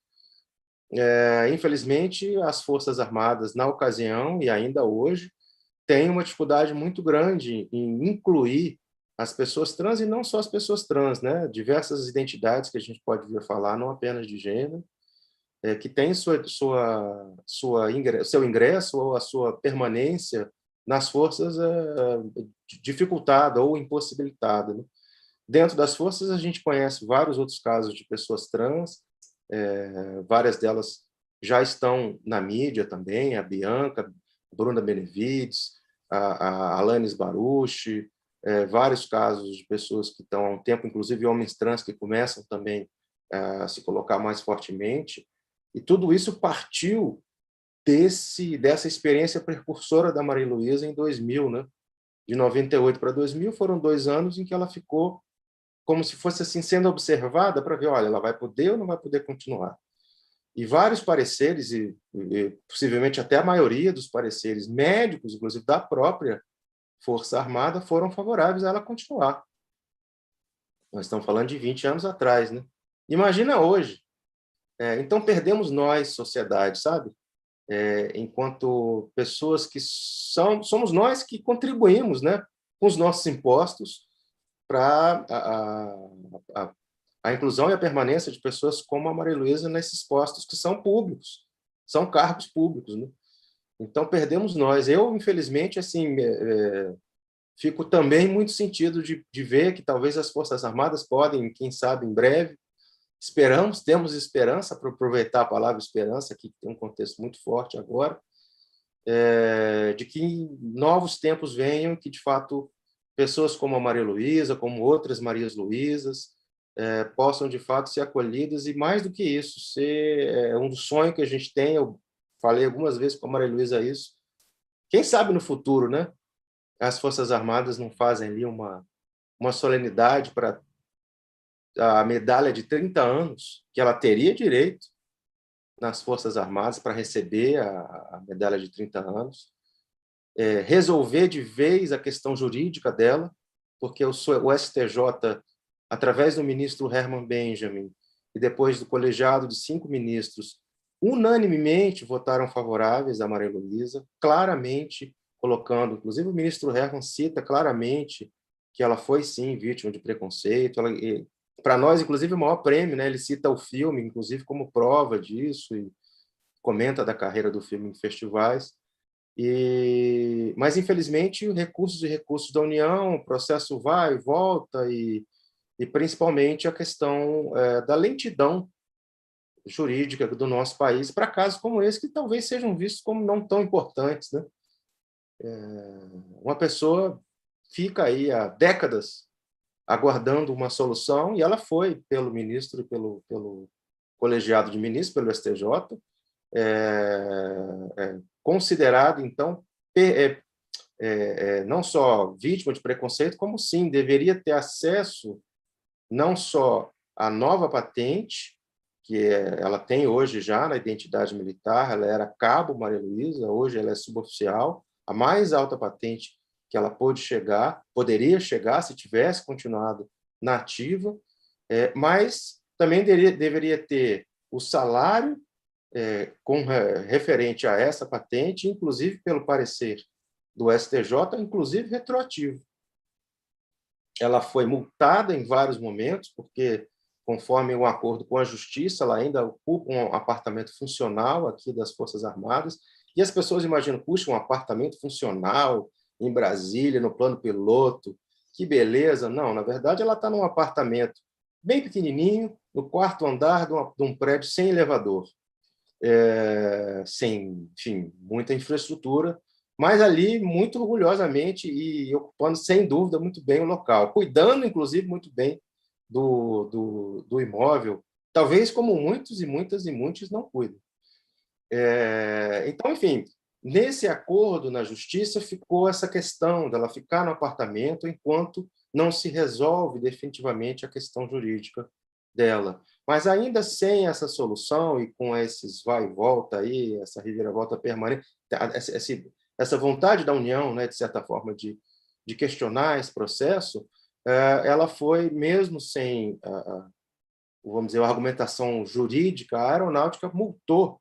[SPEAKER 2] Infelizmente, as Forças Armadas, na ocasião e ainda hoje, têm uma dificuldade muito grande em incluir as pessoas trans, e não só as pessoas trans, né? Diversas identidades que a gente pode vir a falar, não apenas de gênero, que tem seu ingresso ou a sua permanência nas forças dificultada ou impossibilitada, né? Dentro das forças, a gente conhece vários outros casos de pessoas trans, várias delas já estão na mídia também, a Bianca, a Bruna Benevides, a Alanis Baruch, vários casos de pessoas que estão há um tempo, inclusive homens trans que começam também a se colocar mais fortemente, e tudo isso partiu dessa experiência precursora da Maria Luísa em 2000, né? De 98 para 2000 foram 2 anos em que ela ficou como se fosse assim sendo observada para ver, olha, ela vai poder ou não vai poder continuar. E vários pareceres, e possivelmente até a maioria dos pareceres médicos, inclusive da própria Força Armada, foram favoráveis a ela continuar. Nós estamos falando de 20 anos atrás, né? Imagina hoje. Então, perdemos nós, sociedade, sabe? Enquanto pessoas que somos nós que contribuímos, né, com os nossos impostos para a inclusão e a permanência de pessoas como a Maria Luísa nesses postos que são públicos, são cargos públicos, né? Então, perdemos nós. Eu, infelizmente, assim, fico também muito sentido de ver que talvez as Forças Armadas podem, quem sabe, em breve, temos esperança, para aproveitar a palavra esperança, aqui que tem um contexto muito forte agora, de que novos tempos venham, que, de fato, pessoas como a Maria Luísa, como outras Marias Luísas, possam, de fato, ser acolhidas, e, mais do que isso, ser um sonho que a gente tem. Eu falei algumas vezes com a Maria Luísa isso. Quem sabe no futuro, né, as Forças Armadas não fazem ali uma solenidade para a medalha de 30 anos, que ela teria direito nas Forças Armadas para receber a medalha de 30 anos, resolver de vez a questão jurídica dela, porque o STJ, através do ministro Herman Benjamin, e depois do colegiado de 5 ministros, unanimemente votaram favoráveis a Maria Luísa, claramente colocando, inclusive o ministro Herman cita claramente que ela foi, sim, vítima de preconceito. Para nós, inclusive, o maior prêmio, né? Ele cita o filme, inclusive, como prova disso, e comenta da carreira do filme em festivais. Mas, infelizmente, recursos da União, o processo vai e volta, e principalmente a questão da lentidão jurídica do nosso país para casos como esse, que talvez sejam vistos como não tão importantes, né? Uma pessoa fica aí há décadas aguardando uma solução, e ela foi, pelo ministro e pelo colegiado de ministros, pelo STJ, considerado, então, não só vítima de preconceito, como, sim, deveria ter acesso não só à nova patente, que ela tem hoje já na identidade militar. Ela era cabo Maria Luísa, hoje ela é suboficial, a mais alta patente que ela poderia chegar se tivesse continuado na ativa, mas também deveria ter o salário referente a essa patente, inclusive pelo parecer do STJ, inclusive retroativo. Ela foi multada em vários momentos, porque conforme um acordo com a Justiça, ela ainda ocupa um apartamento funcional aqui das Forças Armadas, e as pessoas imaginam, puxa, um apartamento funcional em Brasília, no plano piloto, que beleza. Não, na verdade, ela está num apartamento bem pequenininho, no quarto andar de um prédio sem elevador, sem, enfim, muita infraestrutura, mas ali muito orgulhosamente e ocupando, sem dúvida, muito bem o local, cuidando, inclusive, muito bem do imóvel, talvez como muitos e muitos não cuidam. Então, enfim, nesse acordo na Justiça ficou essa questão dela ficar no apartamento enquanto não se resolve definitivamente a questão jurídica dela. Mas ainda sem essa solução e com esses vai e volta aí, essa reviravolta permanente, essa vontade da União, né, de certa forma, de questionar esse processo, ela foi, mesmo sem, vamos dizer, a argumentação jurídica, a aeronáutica multou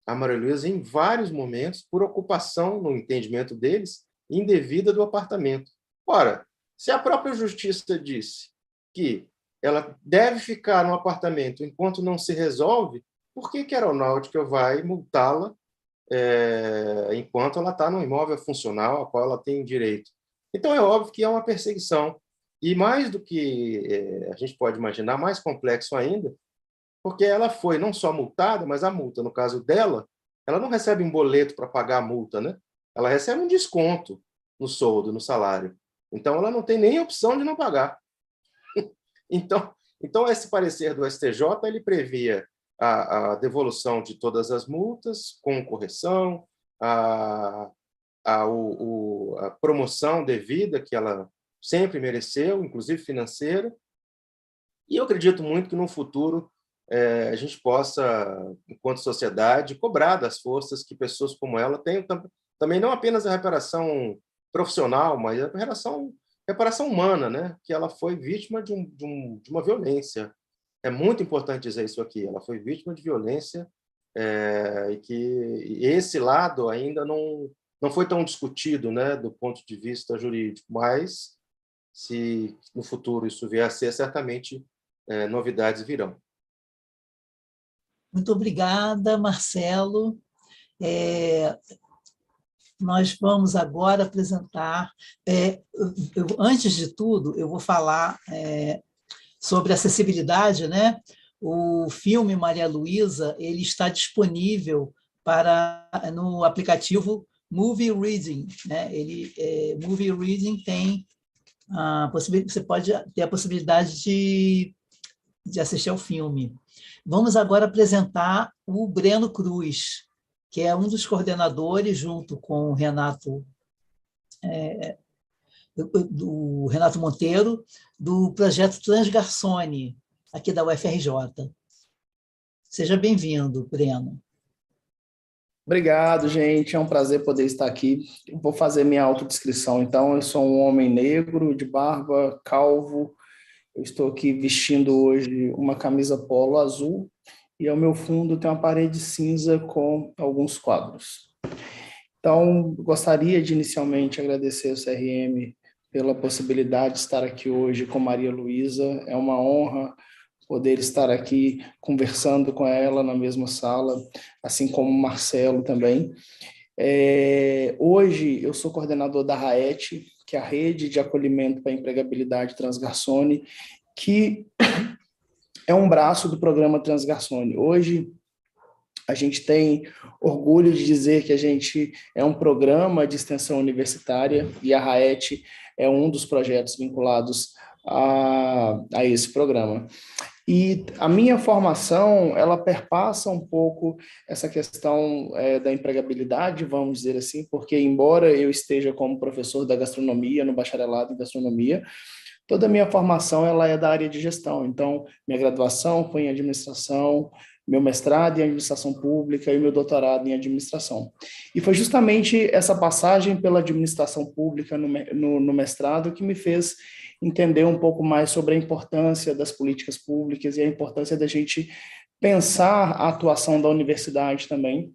[SPEAKER 2] a Maria Luísa em vários momentos por ocupação, no entendimento deles, indevida do apartamento. Ora, se a própria Justiça disse que ela deve ficar no apartamento enquanto não se resolve, por que a aeronáutica vai multá-la enquanto ela está no imóvel funcional a qual ela tem direito? Então, é óbvio que é uma perseguição. E mais do que a gente pode imaginar, mais complexo ainda, porque ela foi não só multada, mas a multa, no caso dela, ela não recebe um boleto para pagar a multa, né? Ela recebe um desconto no soldo, no salário. Então, ela não tem nem opção de não pagar. Então, esse parecer do STJ, ele previa a devolução de todas as multas, com correção, a promoção devida que ela sempre mereceu, inclusive financeira. E eu acredito muito que, no futuro, a gente possa, enquanto sociedade, cobrar das forças que pessoas como ela tenham também não apenas a reparação profissional, mas a reparação humana, né? Que ela foi vítima de uma violência. É muito importante dizer isso aqui. Ela foi vítima de violência e que esse lado ainda não foi tão discutido, né, do ponto de vista jurídico, mas se no futuro isso vier a ser, certamente novidades virão.
[SPEAKER 1] Muito obrigada, Marcelo. Nós vamos agora apresentar... antes de tudo, eu vou falar sobre acessibilidade, né? O filme Maria Luísa, ele está disponível no aplicativo Movie Reading, né? Movie Reading tem você pode ter a possibilidade de assistir ao filme. Vamos agora apresentar o Breno Cruz, que é um dos coordenadores, junto com o Renato Monteiro, do projeto Transgarçone, aqui da UFRJ. Seja bem-vindo, Breno.
[SPEAKER 4] Obrigado, gente. É um prazer poder estar aqui. Eu vou fazer minha autodescrição. Então, eu sou um homem negro, de barba, calvo. Eu estou aqui vestindo hoje uma camisa polo azul e ao meu fundo tem uma parede cinza com alguns quadros. Então, gostaria de inicialmente agradecer ao CRM pela possibilidade de estar aqui hoje com Maria Luísa. É uma honra poder estar aqui conversando com ela na mesma sala, assim como o Marcelo também. Hoje eu sou coordenador da RAET, que é a Rede de Acolhimento para a Empregabilidade Transgarçone, que é um braço do programa Transgarçone. Hoje a gente tem orgulho de dizer que a gente é um programa de extensão universitária e a RAET é um dos projetos vinculados a esse programa. E a minha formação, ela perpassa um pouco essa questão da empregabilidade, vamos dizer assim, porque embora eu esteja como professor da gastronomia, no bacharelado em gastronomia, toda a minha formação ela é da área de gestão. Então, minha graduação foi em administração, meu mestrado em administração pública e meu doutorado em administração. E foi justamente essa passagem pela administração pública no mestrado que me fez entender um pouco mais sobre a importância das políticas públicas e a importância da gente pensar a atuação da universidade também,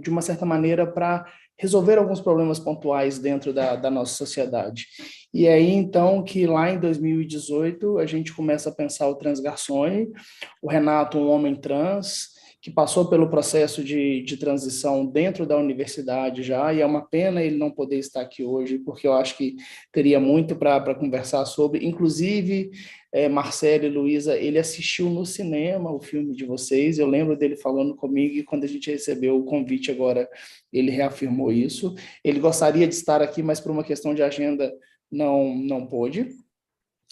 [SPEAKER 4] de uma certa maneira, para resolver alguns problemas pontuais dentro da nossa sociedade. E aí, então, que lá em 2018, a gente começa a pensar o Transgarçone, o Renato, um homem trans, que passou pelo processo de transição dentro da universidade já, e é uma pena ele não poder estar aqui hoje, porque eu acho que teria muito para conversar sobre. Inclusive, Marcelo e Luísa, ele assistiu no cinema o filme de vocês, eu lembro dele falando comigo, e quando a gente recebeu o convite agora, ele reafirmou isso. Ele gostaria de estar aqui, mas por uma questão de agenda não pôde.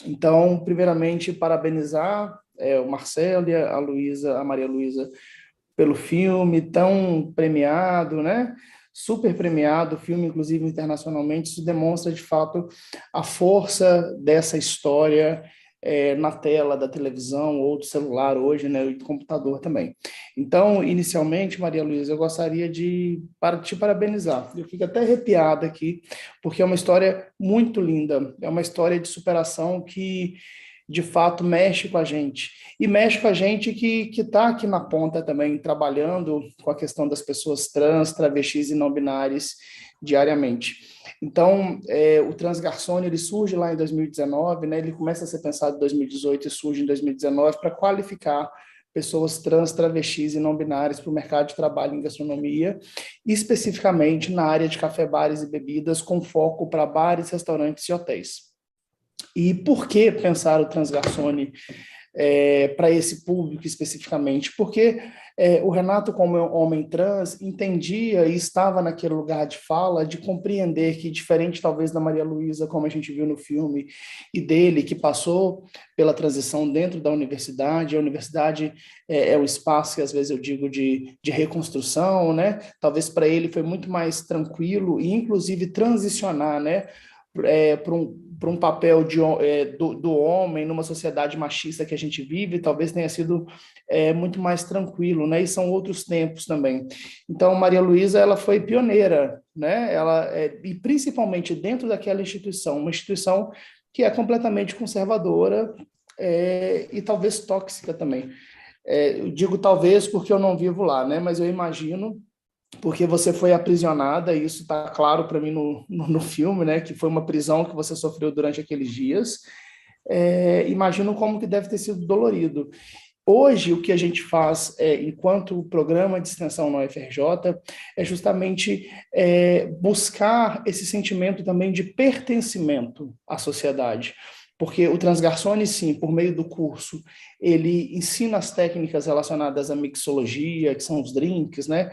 [SPEAKER 4] Então, primeiramente, parabenizar o Marcelo e a Luísa, a Maria Luísa, pelo filme tão premiado, né? Super premiado, filme, inclusive, internacionalmente. Isso demonstra, de fato, a força dessa história na tela da televisão ou do celular hoje, né? E do computador também. Então, inicialmente, Maria Luísa, eu gostaria de te parabenizar. Eu fico até arrepiada aqui, porque é uma história muito linda. É uma história de superação que de fato mexe com a gente. E mexe com a gente que está aqui na ponta também, trabalhando com a questão das pessoas trans, travestis e não binárias diariamente. Então, o Transgarçone, ele surge lá em 2019, né? Ele começa a ser pensado em 2018 e surge em 2019 para qualificar pessoas trans, travestis e não binárias para o mercado de trabalho em gastronomia, especificamente na área de café, bares e bebidas, com foco para bares, restaurantes e hotéis. E por que pensar o Transgarçone para esse público especificamente? Porque o Renato, como homem trans, entendia e estava naquele lugar de fala de compreender que, diferente talvez da Maria Luísa, como a gente viu no filme, e dele, que passou pela transição dentro da universidade, a universidade é o espaço que às vezes eu digo de reconstrução, né? Talvez para ele foi muito mais tranquilo e, inclusive, transicionar, né? Para um papel do homem numa sociedade machista que a gente vive, talvez tenha sido muito mais tranquilo, né? E são outros tempos também. Então, Maria Luísa, ela foi pioneira, né? E principalmente dentro daquela instituição, uma instituição que é completamente conservadora e talvez tóxica também. Eu digo talvez porque eu não vivo lá, né? Mas eu imagino, porque você foi aprisionada, e isso está claro para mim no filme, né, que foi uma prisão que você sofreu durante aqueles dias. Imagino como que deve ter sido dolorido. Hoje, o que a gente faz, enquanto programa de extensão na UFRJ, é justamente buscar esse sentimento também de pertencimento à sociedade. Porque o Transgarçone, sim, por meio do curso, ele ensina as técnicas relacionadas à mixologia, que são os drinks, né?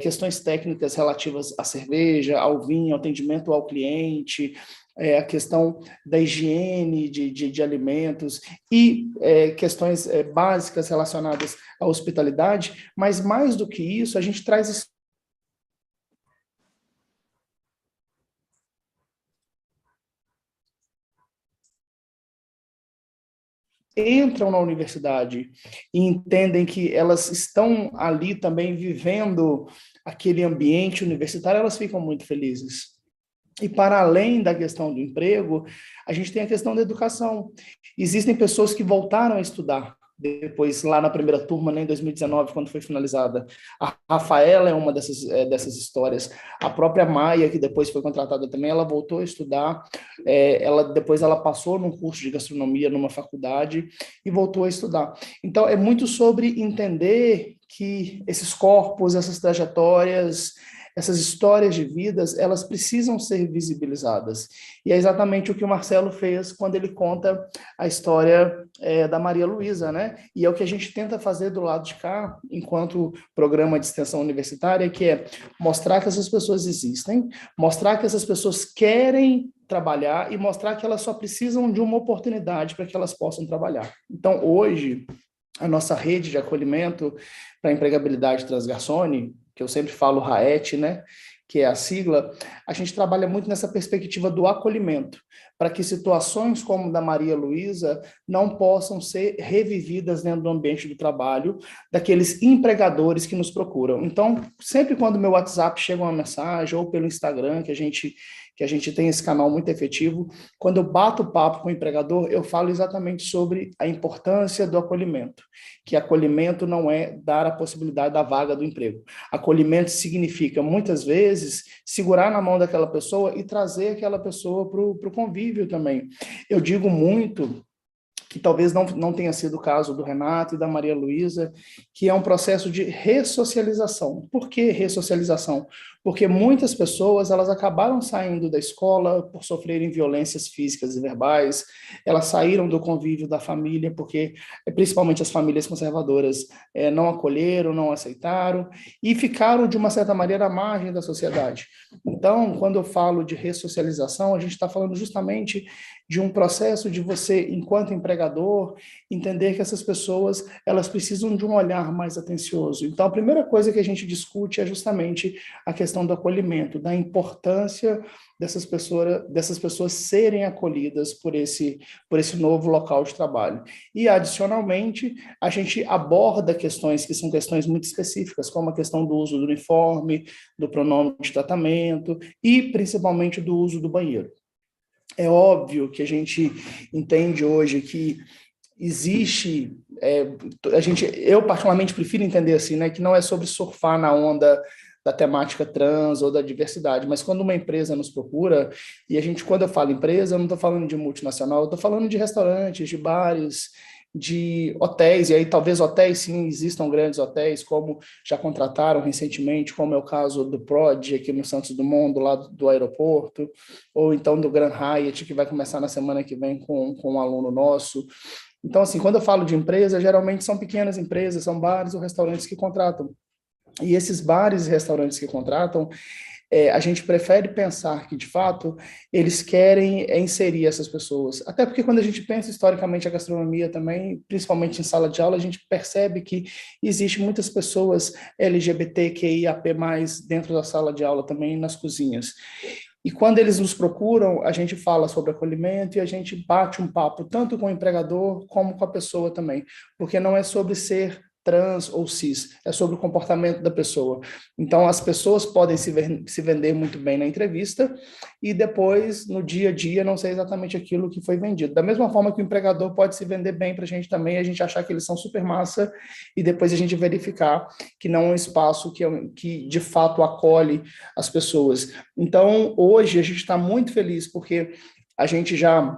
[SPEAKER 4] Questões técnicas relativas à cerveja, ao vinho, ao atendimento ao cliente, a questão da higiene de alimentos e questões básicas relacionadas à hospitalidade, mas mais do que isso, a gente traz entram na universidade e entendem que elas estão ali também vivendo aquele ambiente universitário, elas ficam muito felizes. E para além da questão do emprego, a gente tem a questão da educação. Existem pessoas que voltaram a estudar depois, lá na primeira turma, né, em 2019, quando foi finalizada. A Rafaela é uma dessas histórias. A própria Maia, que depois foi contratada também, ela voltou a estudar. Depois ela passou num curso de gastronomia numa faculdade e voltou a estudar. Então, é muito sobre entender que esses corpos, essas trajetórias, essas histórias de vidas, elas precisam ser visibilizadas. E é exatamente o que o Marcelo fez quando ele conta a história da Maria Luísa, né? E é o que a gente tenta fazer do lado de cá, enquanto programa de extensão universitária, que é mostrar que essas pessoas existem, mostrar que essas pessoas querem trabalhar e mostrar que elas só precisam de uma oportunidade para que elas possam trabalhar. Então, hoje, a nossa rede de acolhimento para a empregabilidade Transgarçone, que eu sempre falo RAET, né, que é a sigla, a gente trabalha muito nessa perspectiva do acolhimento, para que situações como da Maria Luísa não possam ser revividas dentro do ambiente do trabalho daqueles empregadores que nos procuram. Então, sempre quando meu WhatsApp chega uma mensagem, ou pelo Instagram, que a gente que a gente tem esse canal muito efetivo. Quando eu bato papo com o empregador, eu falo exatamente sobre a importância do acolhimento, que acolhimento não é dar a possibilidade da vaga do emprego. Acolhimento significa, muitas vezes, segurar na mão daquela pessoa e trazer aquela pessoa para o convívio também. Eu digo muito que talvez não tenha sido o caso do Renato e da Maria Luísa, que é um processo de ressocialização. Por que ressocialização? Porque muitas pessoas, elas acabaram saindo da escola por sofrerem violências físicas e verbais, elas saíram do convívio da família, porque principalmente as famílias conservadoras não acolheram, não aceitaram, e ficaram, de uma certa maneira, à margem da sociedade. Então, quando eu falo de ressocialização, a gente está falando justamente de um processo de você, enquanto empregador, entender que essas pessoas, elas precisam de um olhar mais atencioso. Então, a primeira coisa que a gente discute é justamente a questão do acolhimento, da importância dessas pessoas serem acolhidas por esse novo local de trabalho. E, adicionalmente, a gente aborda questões que são questões muito específicas, como a questão do uso do uniforme, do pronome de tratamento e, principalmente, do uso do banheiro. É óbvio que a gente entende hoje que existe, eu particularmente prefiro entender assim, né, que não é sobre surfar na onda da temática trans ou da diversidade, mas quando uma empresa nos procura, e a gente, quando eu falo empresa, eu não estou falando de multinacional, eu estou falando de restaurantes, de bares, de hotéis, e aí talvez hotéis, sim, existam grandes hotéis, como já contrataram recentemente, como é o caso do Prod, aqui no Santos Dumont, do lado do aeroporto, ou então do Grand Hyatt, que vai começar na semana que vem com um aluno nosso. Então, assim, quando eu falo de empresa, geralmente são pequenas empresas, são bares ou restaurantes que contratam. E esses bares e restaurantes que contratam, a gente prefere pensar que, de fato, eles querem inserir essas pessoas. Até porque quando a gente pensa historicamente a gastronomia também, principalmente em sala de aula, a gente percebe que existe muitas pessoas LGBTQIAP+, dentro da sala de aula também, nas cozinhas. E quando eles nos procuram, a gente fala sobre acolhimento e a gente bate um papo tanto com o empregador como com a pessoa também, porque não é sobre ser trans ou cis, é sobre o comportamento da pessoa. Então, as pessoas podem se vender muito bem na entrevista e depois, no dia a dia, não ser exatamente aquilo que foi vendido. Da mesma forma que o empregador pode se vender bem para a gente também, a gente achar que eles são super massa e depois a gente verificar que não é um espaço que de fato acolhe as pessoas. Então, hoje, a gente está muito feliz porque a gente já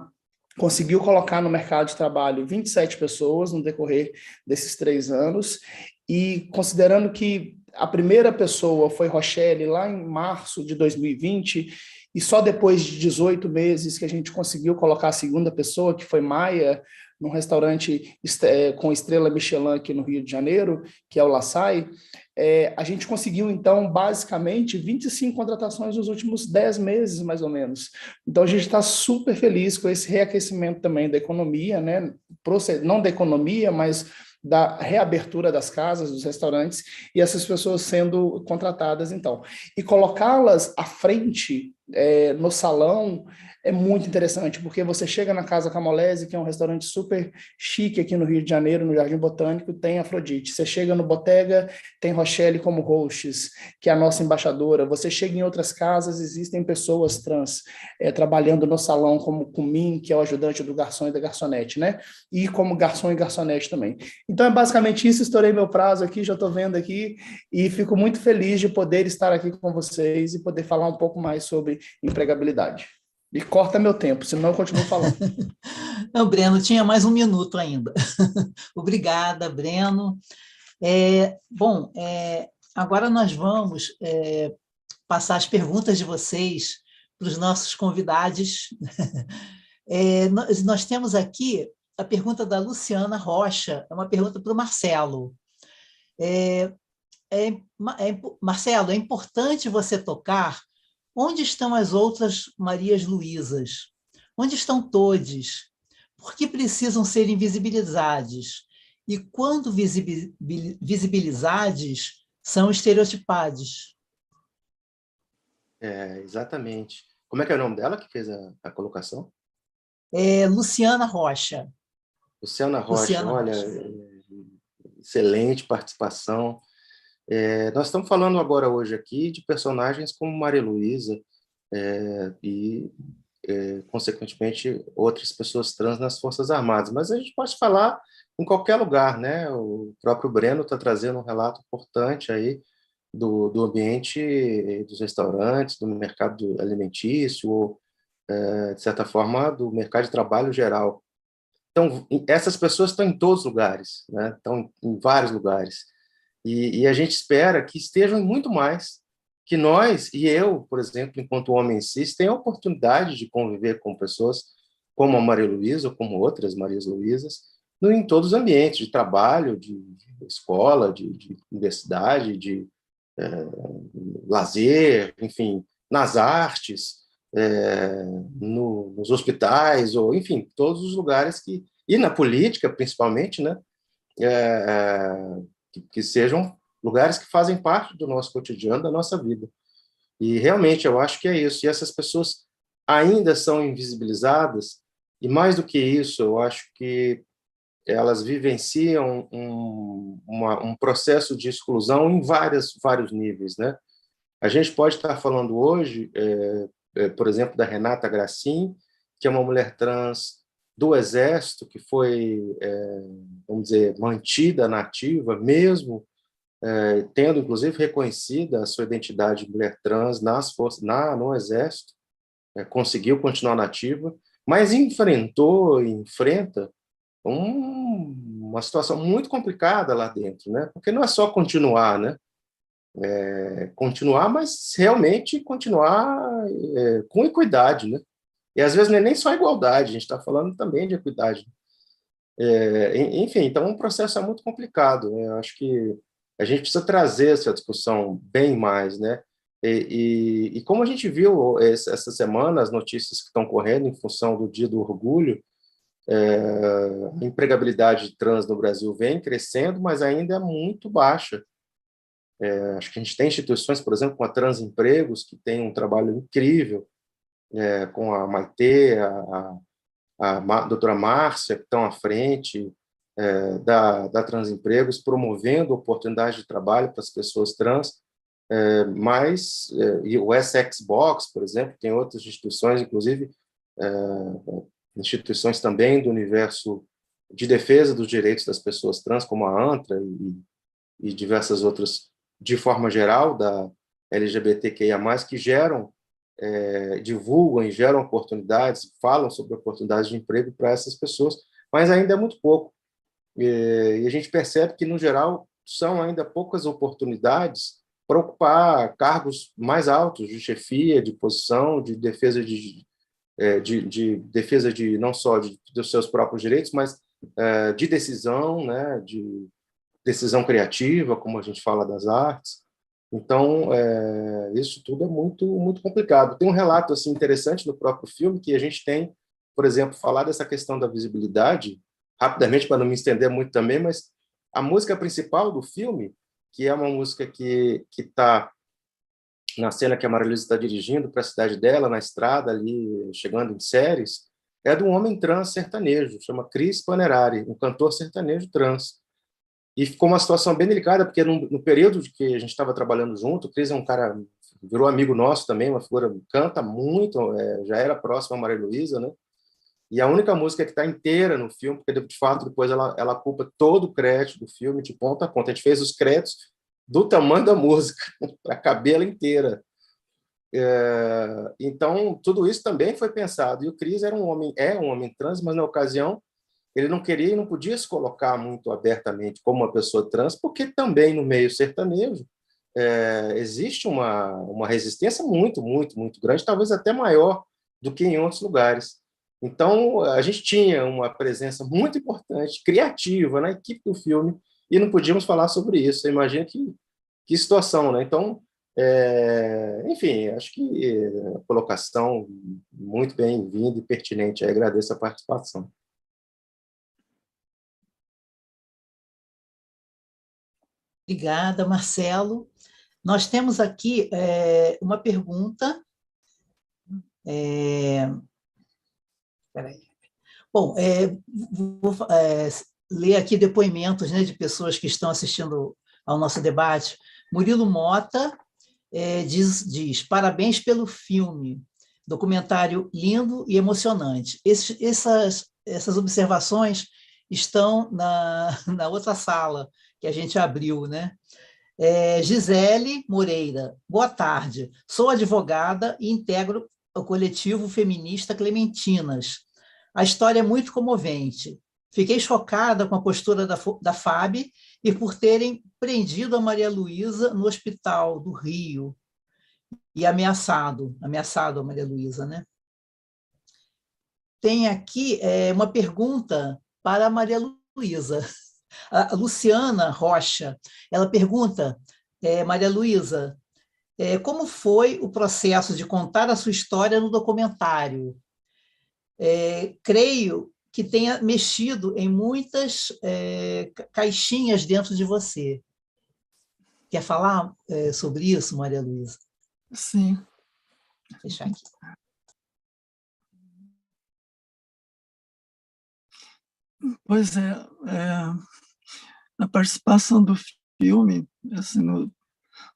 [SPEAKER 4] conseguiu colocar no mercado de trabalho 27 pessoas no decorrer desses 3 anos, e considerando que a primeira pessoa foi Rochelle lá em março de 2020, e só depois de 18 meses que a gente conseguiu colocar a segunda pessoa, que foi Maia, num restaurante com estrela Michelin aqui no Rio de Janeiro, que é o La Salle, a gente conseguiu, então, basicamente, 25 contratações nos últimos 10 meses, mais ou menos. Então, a gente está super feliz com esse reaquecimento também da economia, né? Não da economia, mas da reabertura das casas, dos restaurantes, e essas pessoas sendo contratadas, então. E colocá-las à frente, no salão, é muito interessante, porque você chega na Casa Camolese, que é um restaurante super chique aqui no Rio de Janeiro, no Jardim Botânico, tem Afrodite. Você chega no Bottega, tem Rochelle como hosts, que é a nossa embaixadora. Você chega em outras casas, existem pessoas trans trabalhando no salão, como o Min, que é o ajudante do garçom e da garçonete, né? E como garçom e garçonete também. Então, é basicamente isso. Estourei meu prazo aqui, já estou vendo aqui, e fico muito feliz de poder estar aqui com vocês e poder falar um pouco mais sobre empregabilidade. E corta meu tempo, senão eu continuo falando.
[SPEAKER 1] Não, Breno, tinha mais 1 minuto ainda. Obrigada, Breno. Bom, agora nós vamos passar as perguntas de vocês para os nossos convidados. Nós temos aqui a pergunta da Luciana Rocha, é uma pergunta para o Marcelo. Marcelo, é importante você tocar onde estão as outras Marias Luísas? Onde estão todos? Por que precisam ser invisibilizados? E quando visibilizados, são estereotipados?
[SPEAKER 2] Exatamente. Como é que é o nome dela que fez a colocação?
[SPEAKER 1] Luciana Rocha.
[SPEAKER 2] Luciana Rocha, olha, excelente participação. Nós estamos falando agora hoje aqui de personagens como Maria Luísa, e, consequentemente, outras pessoas trans nas Forças Armadas. Mas a gente pode falar em qualquer lugar, né? O próprio Breno está trazendo um relato importante aí do ambiente dos restaurantes, do mercado alimentício, ou, de certa forma, do mercado de trabalho geral. Então, essas pessoas estão em todos os lugares, né? Estão em vários lugares. E a gente espera que estejam em muito mais, que nós, e eu, por exemplo, enquanto homem cis, tenha a oportunidade de conviver com pessoas como a Maria Luísa, ou como outras Marias Luísas, em todos os ambientes, de trabalho, de escola, de universidade, de lazer, enfim, nas artes, nos hospitais, ou, enfim, todos os lugares e na política, principalmente, né? Que sejam lugares que fazem parte do nosso cotidiano, da nossa vida. E realmente eu acho que é isso. E essas pessoas ainda são invisibilizadas, e mais do que isso, eu acho que elas vivenciam um processo de exclusão em vários níveis, né? A gente pode estar falando hoje, por exemplo, da Renata Gracin, que é uma mulher trans do Exército, que foi, vamos dizer, mantida nativa, mesmo tendo, inclusive, reconhecida a sua identidade de mulher trans nas forças, no Exército, conseguiu continuar nativa, mas enfrentou e enfrenta uma situação muito complicada lá dentro, né? Porque não é só continuar, né? Continuar, mas realmente continuar com equidade, né? E às vezes não é nem só igualdade, a gente está falando também de equidade. Enfim, então o processo é muito complicado, né? Eu acho que a gente precisa trazer essa discussão bem mais, né? E como a gente viu essa semana, as notícias que estão correndo em função do Dia do Orgulho, a empregabilidade trans no Brasil vem crescendo, mas ainda é muito baixa. Acho que a gente tem instituições, por exemplo, com a Transempregos, que tem um trabalho incrível, com a Maitê, a doutora Márcia, que estão à frente da Transempregos, promovendo oportunidades de trabalho para as pessoas trans, e o SXbox, por exemplo, tem outras instituições, inclusive instituições também do universo de defesa dos direitos das pessoas trans, como a ANTRA e diversas outras, de forma geral, da LGBTQIA+, que divulgam e geram oportunidades, falam sobre oportunidades de emprego para essas pessoas, mas ainda é muito pouco. E a gente percebe que, no geral, são ainda poucas oportunidades para ocupar cargos mais altos de chefia, de posição, de defesa defesa não só dos seus próprios direitos, mas de decisão, né, de decisão criativa, como a gente fala das artes. Então, isso tudo é muito, muito complicado. Tem um relato assim, interessante no próprio filme, que a gente tem, por exemplo, falar dessa questão da visibilidade, rapidamente, para não me estender muito também, mas a música principal do filme, que é uma música que está na cena que a Maria Luísa está dirigindo para a cidade dela, na estrada, ali, chegando em Séries, é de um homem trans sertanejo, chama Cris Panerari, um cantor sertanejo trans. E ficou uma situação bem delicada, porque no período que a gente estava trabalhando junto, o Cris é um cara, virou amigo nosso também, uma figura, canta muito, já era próximo a Maria Luísa, né? E a única música que está inteira no filme, porque de fato depois ela culpa todo o crédito do filme, de ponta a ponta. A gente fez os créditos do tamanho da música, para caber ela inteira. Então, tudo isso também foi pensado. E o Cris é um homem trans, mas na ocasião ele não queria e não podia se colocar muito abertamente como uma pessoa trans, porque também no meio sertanejo existe uma resistência muito, muito, muito grande, talvez até maior do que em outros lugares. Então, a gente tinha uma presença muito importante, criativa, na equipe do filme, e não podíamos falar sobre isso. Você imagina que situação, né? Então, enfim, acho que a colocação muito bem-vinda e pertinente. Eu agradeço a participação.
[SPEAKER 1] Obrigada, Marcelo. Nós temos aqui uma pergunta. Peraí. Bom, vou ler aqui depoimentos, né, de pessoas que estão assistindo ao nosso debate. Murilo Mota diz: parabéns pelo filme, documentário lindo e emocionante. Essas observações estão na outra sala que a gente abriu, né? Gisele Moreira, boa tarde. Sou advogada e integro o coletivo feminista Clementinas. A história é muito comovente. Fiquei chocada com a postura da FAB e por terem prendido a Maria Luísa no hospital do Rio e ameaçado a Maria Luísa, né? Tem aqui uma pergunta para a Maria Luísa. A Luciana Rocha, ela pergunta, Maria Luísa, como foi o processo de contar a sua história no documentário? Creio que tenha mexido em muitas caixinhas dentro de você. Quer falar sobre isso, Maria Luísa?
[SPEAKER 3] Sim.
[SPEAKER 1] Vou fechar aqui.
[SPEAKER 3] Pois a participação do filme, assim, no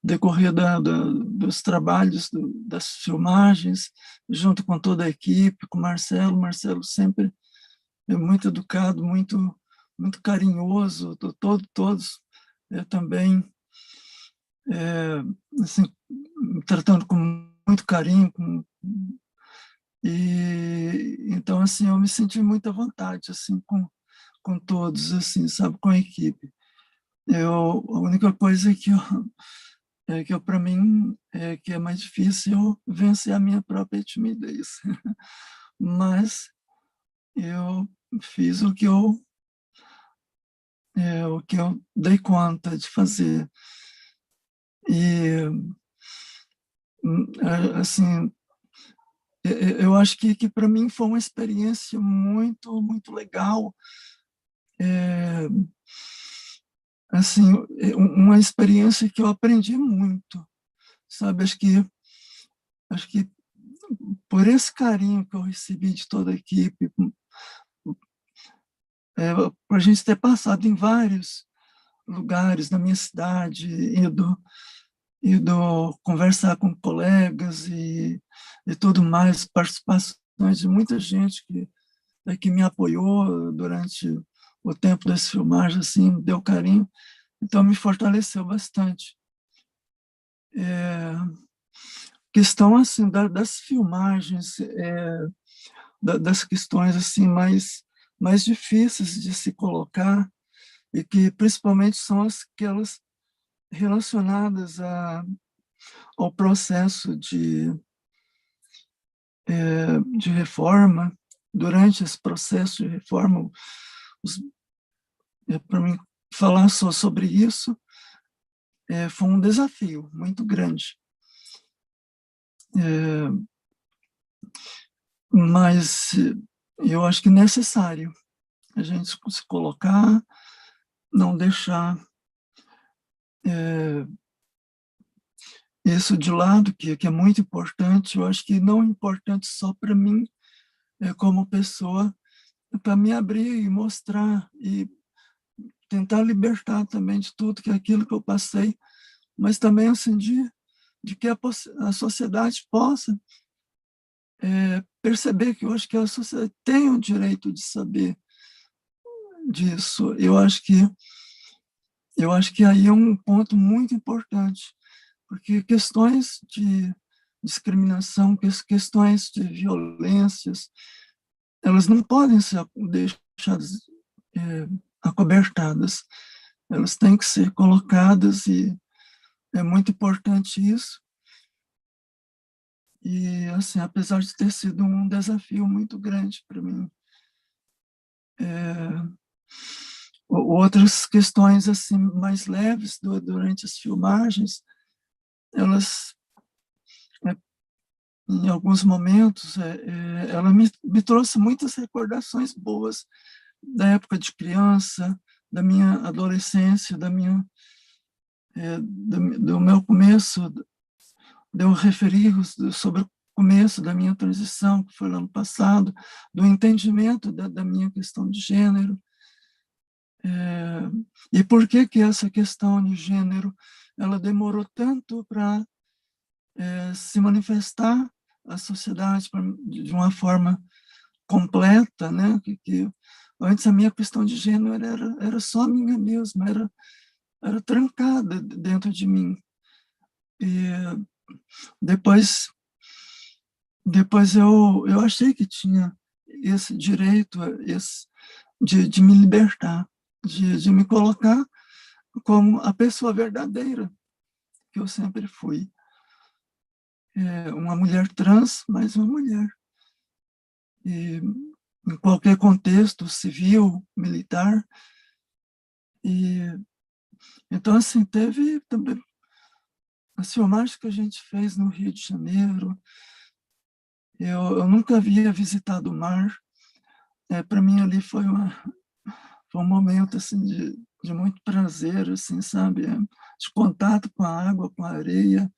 [SPEAKER 3] decorrer dos trabalhos, das filmagens, junto com toda a equipe, com o Marcelo. Marcelo sempre é muito educado, muito carinhoso, todos também, assim, me tratando com muito carinho, e então, assim, eu me senti muito à vontade, assim, com todos, assim, sabe, com a equipe. A única coisa que para mim, que é mais difícil vencer a minha própria timidez. Mas eu fiz o que eu dei conta de fazer. E, assim, eu acho que para mim foi uma experiência muito legal. Assim, uma experiência que eu aprendi muito, sabe? Acho que por esse carinho que eu recebi de toda a equipe, por a gente ter passado em vários lugares na minha cidade, ido conversar com colegas e tudo mais, participações de muita gente que me apoiou durante o tempo das filmagens, assim, deu carinho, então me fortaleceu bastante. Questão assim das filmagens, das questões assim mais difíceis de se colocar, e que principalmente são aquelas relacionadas ao processo de reforma. Durante esse processo de reforma, para mim falar só sobre isso foi um desafio muito grande. Mas eu acho que é necessário a gente se colocar, não deixar isso de lado, que é muito importante. Eu acho que não é importante só para mim, como pessoa, para me abrir e mostrar e tentar libertar também de tudo que é aquilo que eu passei, mas também assim de que a sociedade possa perceber que eu acho que a sociedade tem o direito de saber disso. Eu acho que aí é um ponto muito importante, porque questões de discriminação, questões de violências, elas não podem ser deixadas acobertadas, elas têm que ser colocadas, e é muito importante isso. E, assim, apesar de ter sido um desafio muito grande para mim, outras questões assim mais leves durante as filmagens, elas, em alguns momentos, ela me trouxe muitas recordações boas da época de criança, da minha adolescência, do meu começo. Eu referi sobre o começo da minha transição, que foi no ano passado, do entendimento da minha questão de gênero. E por que essa questão de gênero ela demorou tanto para se manifestar a sociedade de uma forma completa, né? Que antes a minha questão de gênero era só minha mesma, era trancada dentro de mim. E depois eu achei que tinha esse direito de me libertar, de me colocar como a pessoa verdadeira que eu sempre fui. Uma mulher trans, mas uma mulher. E em qualquer contexto, civil, militar. E então, assim, teve também as filmagens que a gente fez no Rio de Janeiro. Eu nunca havia visitado o mar. Para mim, ali foi um momento assim, de muito prazer, assim, sabe? De contato com a água, com a areia.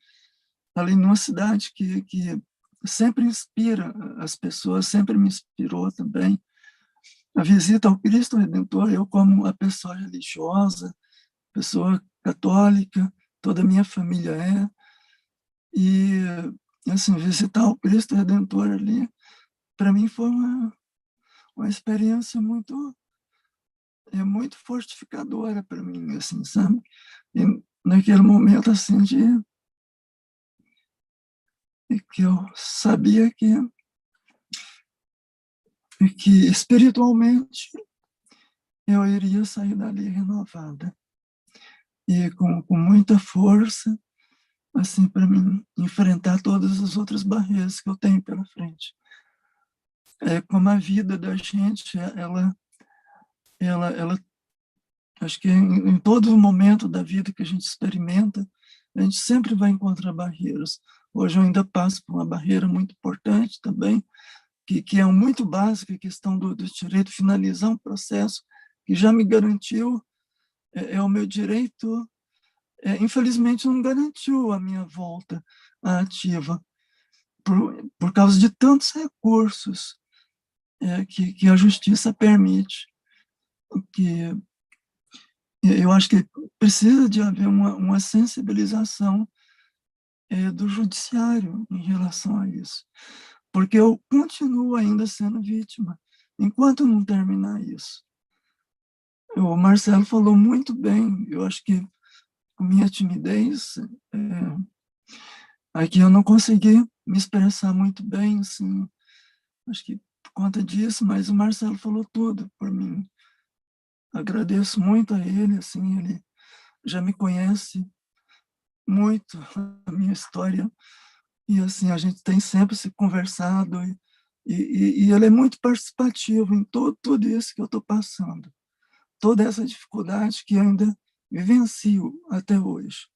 [SPEAKER 3] Ali numa cidade que sempre inspira as pessoas, sempre me inspirou também. A visita ao Cristo Redentor, eu como uma pessoa religiosa, pessoa católica, toda a minha família é, e assim, visitar o Cristo Redentor ali, para mim foi uma experiência muito fortificadora para mim, assim, sabe? E naquele momento, assim, que eu sabia que espiritualmente eu iria sair dali renovada e com muita força, assim, para mim enfrentar todas as outras barreiras que eu tenho pela frente. Como a vida da gente, ela acho que em todo momento da vida que a gente experimenta, a gente sempre vai encontrar barreiras. Hoje eu ainda passo por uma barreira muito importante também, que é muito básica, a questão do direito de finalizar um processo que já me garantiu, o meu direito, infelizmente não garantiu a minha volta à ativa, por causa de tantos recursos que a justiça permite, que eu acho que precisa de haver uma sensibilização do judiciário em relação a isso, porque eu continuo ainda sendo vítima, enquanto não terminar isso. O Marcelo falou muito bem, eu acho que com minha timidez, aqui eu não consegui me expressar muito bem, assim, acho que por conta disso, mas o Marcelo falou tudo por mim. Agradeço muito a ele, assim, ele já me conhece muito, a minha história, e assim, a gente tem sempre se conversado, e ele é muito participativo em tudo isso que eu estou passando, toda essa dificuldade que ainda vivencio até hoje.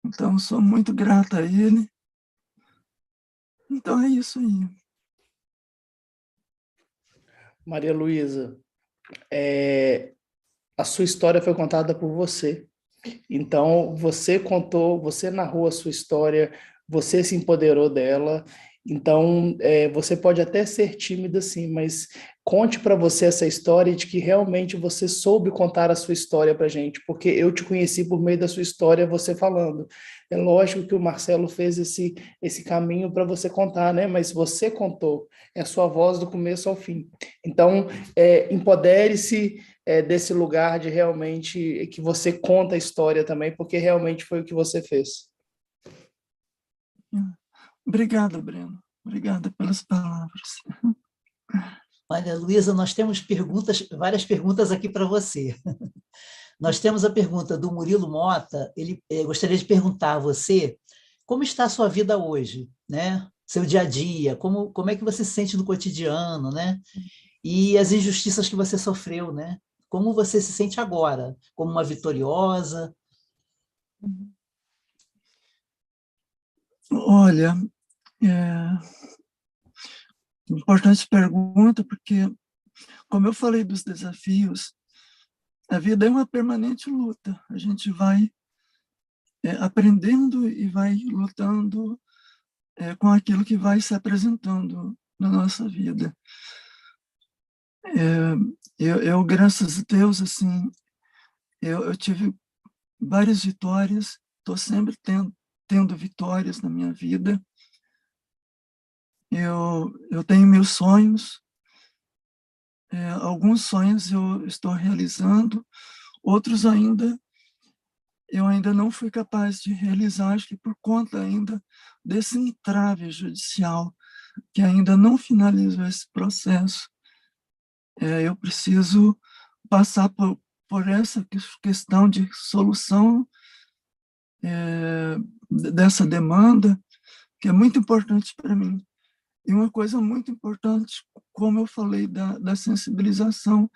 [SPEAKER 3] Então, sou muito grata a ele. Então, é isso aí.
[SPEAKER 4] Maria Luísa, a sua história foi contada por você. Então, você contou, você narrou a sua história, você se empoderou dela. Então, você pode até ser tímida, sim, mas conte para você essa história de que realmente você soube contar a sua história para a gente, porque eu te conheci por meio da sua história, você falando. É lógico que o Marcelo fez esse caminho para você contar, né? Mas você contou, é a sua voz do começo ao fim. Então, empodere-se desse lugar de realmente que você conta a história também, porque realmente foi o que você fez.
[SPEAKER 3] Obrigada, Breno. Obrigada pelas palavras.
[SPEAKER 1] Olha, Luísa, nós temos várias perguntas aqui para você. Nós temos a pergunta do Murilo Mota, ele gostaria de perguntar a você como está a sua vida hoje, né? Seu dia a dia, como é que você se sente no cotidiano, né? E as injustiças que você sofreu, né? Como você se sente agora? Como uma vitoriosa?
[SPEAKER 3] Olha, importante pergunta, porque, como eu falei dos desafios, a vida é uma permanente luta. A gente vai aprendendo e vai lutando com aquilo que vai se apresentando na nossa vida. Eu graças a Deus, assim, eu tive várias vitórias, estou sempre tendo vitórias na minha vida. Eu tenho meus sonhos, alguns sonhos eu estou realizando, outros eu ainda não fui capaz de realizar, acho que por conta ainda desse entrave judicial, que ainda não finalizou esse processo. Eu preciso passar por essa questão de solução dessa demanda, que é muito importante para mim. E uma coisa muito importante, como eu falei, da sensibilização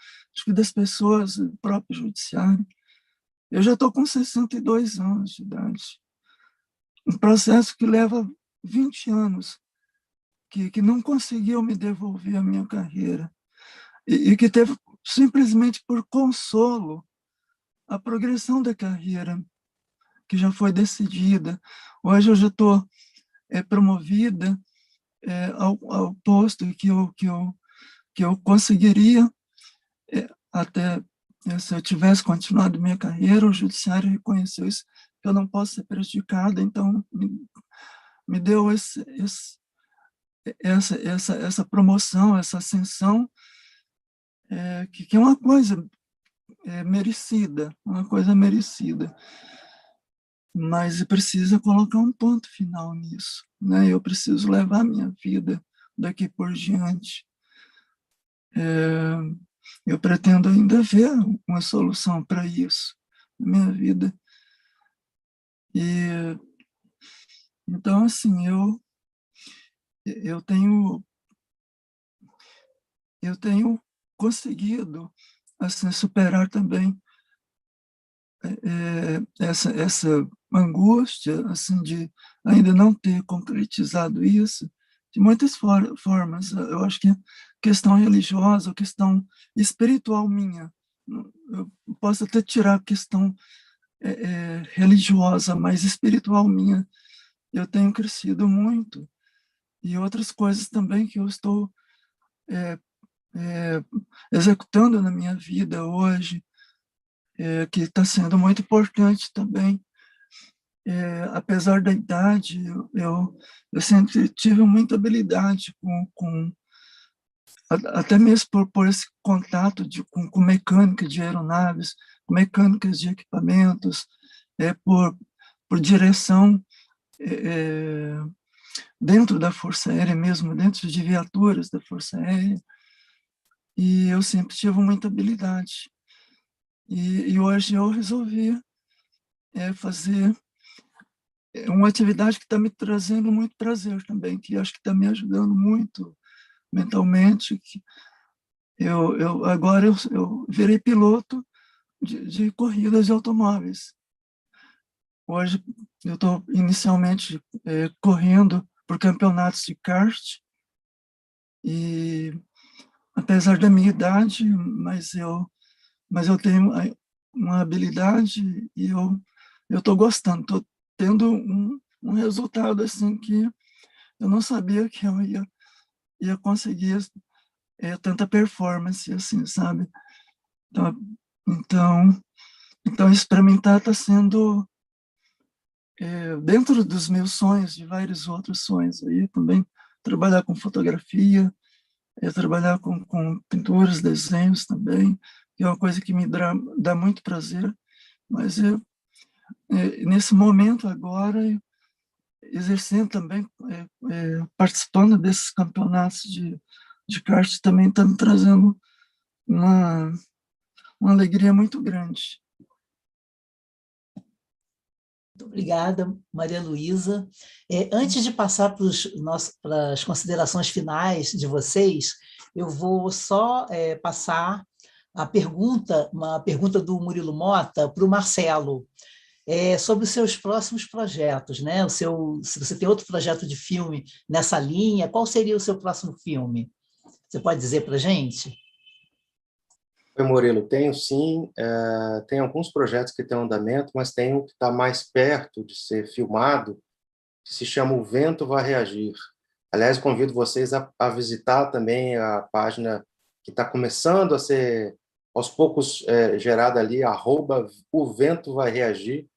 [SPEAKER 3] das pessoas, do próprio judiciário. Eu já estou com 62 anos de idade. Um processo que leva 20 anos, que não conseguiu me devolver a minha carreira, e que teve, simplesmente por consolo, a progressão da carreira, que já foi decidida. Hoje eu já estou promovida ao posto que eu conseguiria, até se eu tivesse continuado minha carreira, o judiciário reconheceu isso, que eu não posso ser prejudicada, então me deu essa promoção, essa ascensão, que é uma coisa merecida, uma coisa merecida. Mas precisa colocar um ponto final nisso, né? Eu preciso levar minha vida daqui por diante. Eu pretendo ainda ver uma solução para isso na minha vida. E então, assim, eu tenho conseguido, assim, superar também essa angústia, assim, de ainda não ter concretizado isso, de muitas formas. Eu acho que a questão religiosa, a questão espiritual minha, eu posso até tirar a questão religiosa, mas espiritual minha, eu tenho crescido muito. E outras coisas também que eu estou executando na minha vida hoje, que está sendo muito importante também. Apesar da idade, eu sempre tive muita habilidade até mesmo por esse contato com mecânica de aeronaves, mecânicas de equipamentos, por direção dentro da Força Aérea mesmo, dentro de viaturas da Força Aérea, e eu sempre tive muita habilidade. E hoje eu resolvi fazer uma atividade que está me trazendo muito prazer também, que acho que está me ajudando muito mentalmente. Agora eu virei piloto de corridas de automóveis. Hoje eu estou inicialmente correndo por campeonatos de kart, e apesar da minha idade, mas eu tenho uma habilidade e eu estou gostando, estou tendo um resultado assim que eu não sabia que eu ia conseguir tanta performance assim, sabe? Então isso para mim tá sendo dentro dos meus sonhos, de vários outros sonhos aí também, trabalhar com fotografia, trabalhar com pinturas, desenhos também, que é uma coisa que me dá muito prazer, mas nesse momento agora, exercendo também, participando desses campeonatos de kart, também está me trazendo uma alegria muito grande.
[SPEAKER 1] Muito obrigada, Maria Luísa. Antes de passar para as considerações finais de vocês, eu vou só passar uma pergunta do Murilo Mota para o Marcelo, sobre os seus próximos projetos, né? Se você tem outro projeto de filme nessa linha, qual seria o seu próximo filme? Você pode dizer para a gente?
[SPEAKER 2] Oi, Murilo, tenho sim, tem alguns projetos que estão em andamento, mas tem um que está mais perto de ser filmado, que se chama O Vento Vai Reagir. Aliás, convido vocês a visitar também a página que está começando a ser, aos poucos, gerada ali, @O Vento Vai Reagir,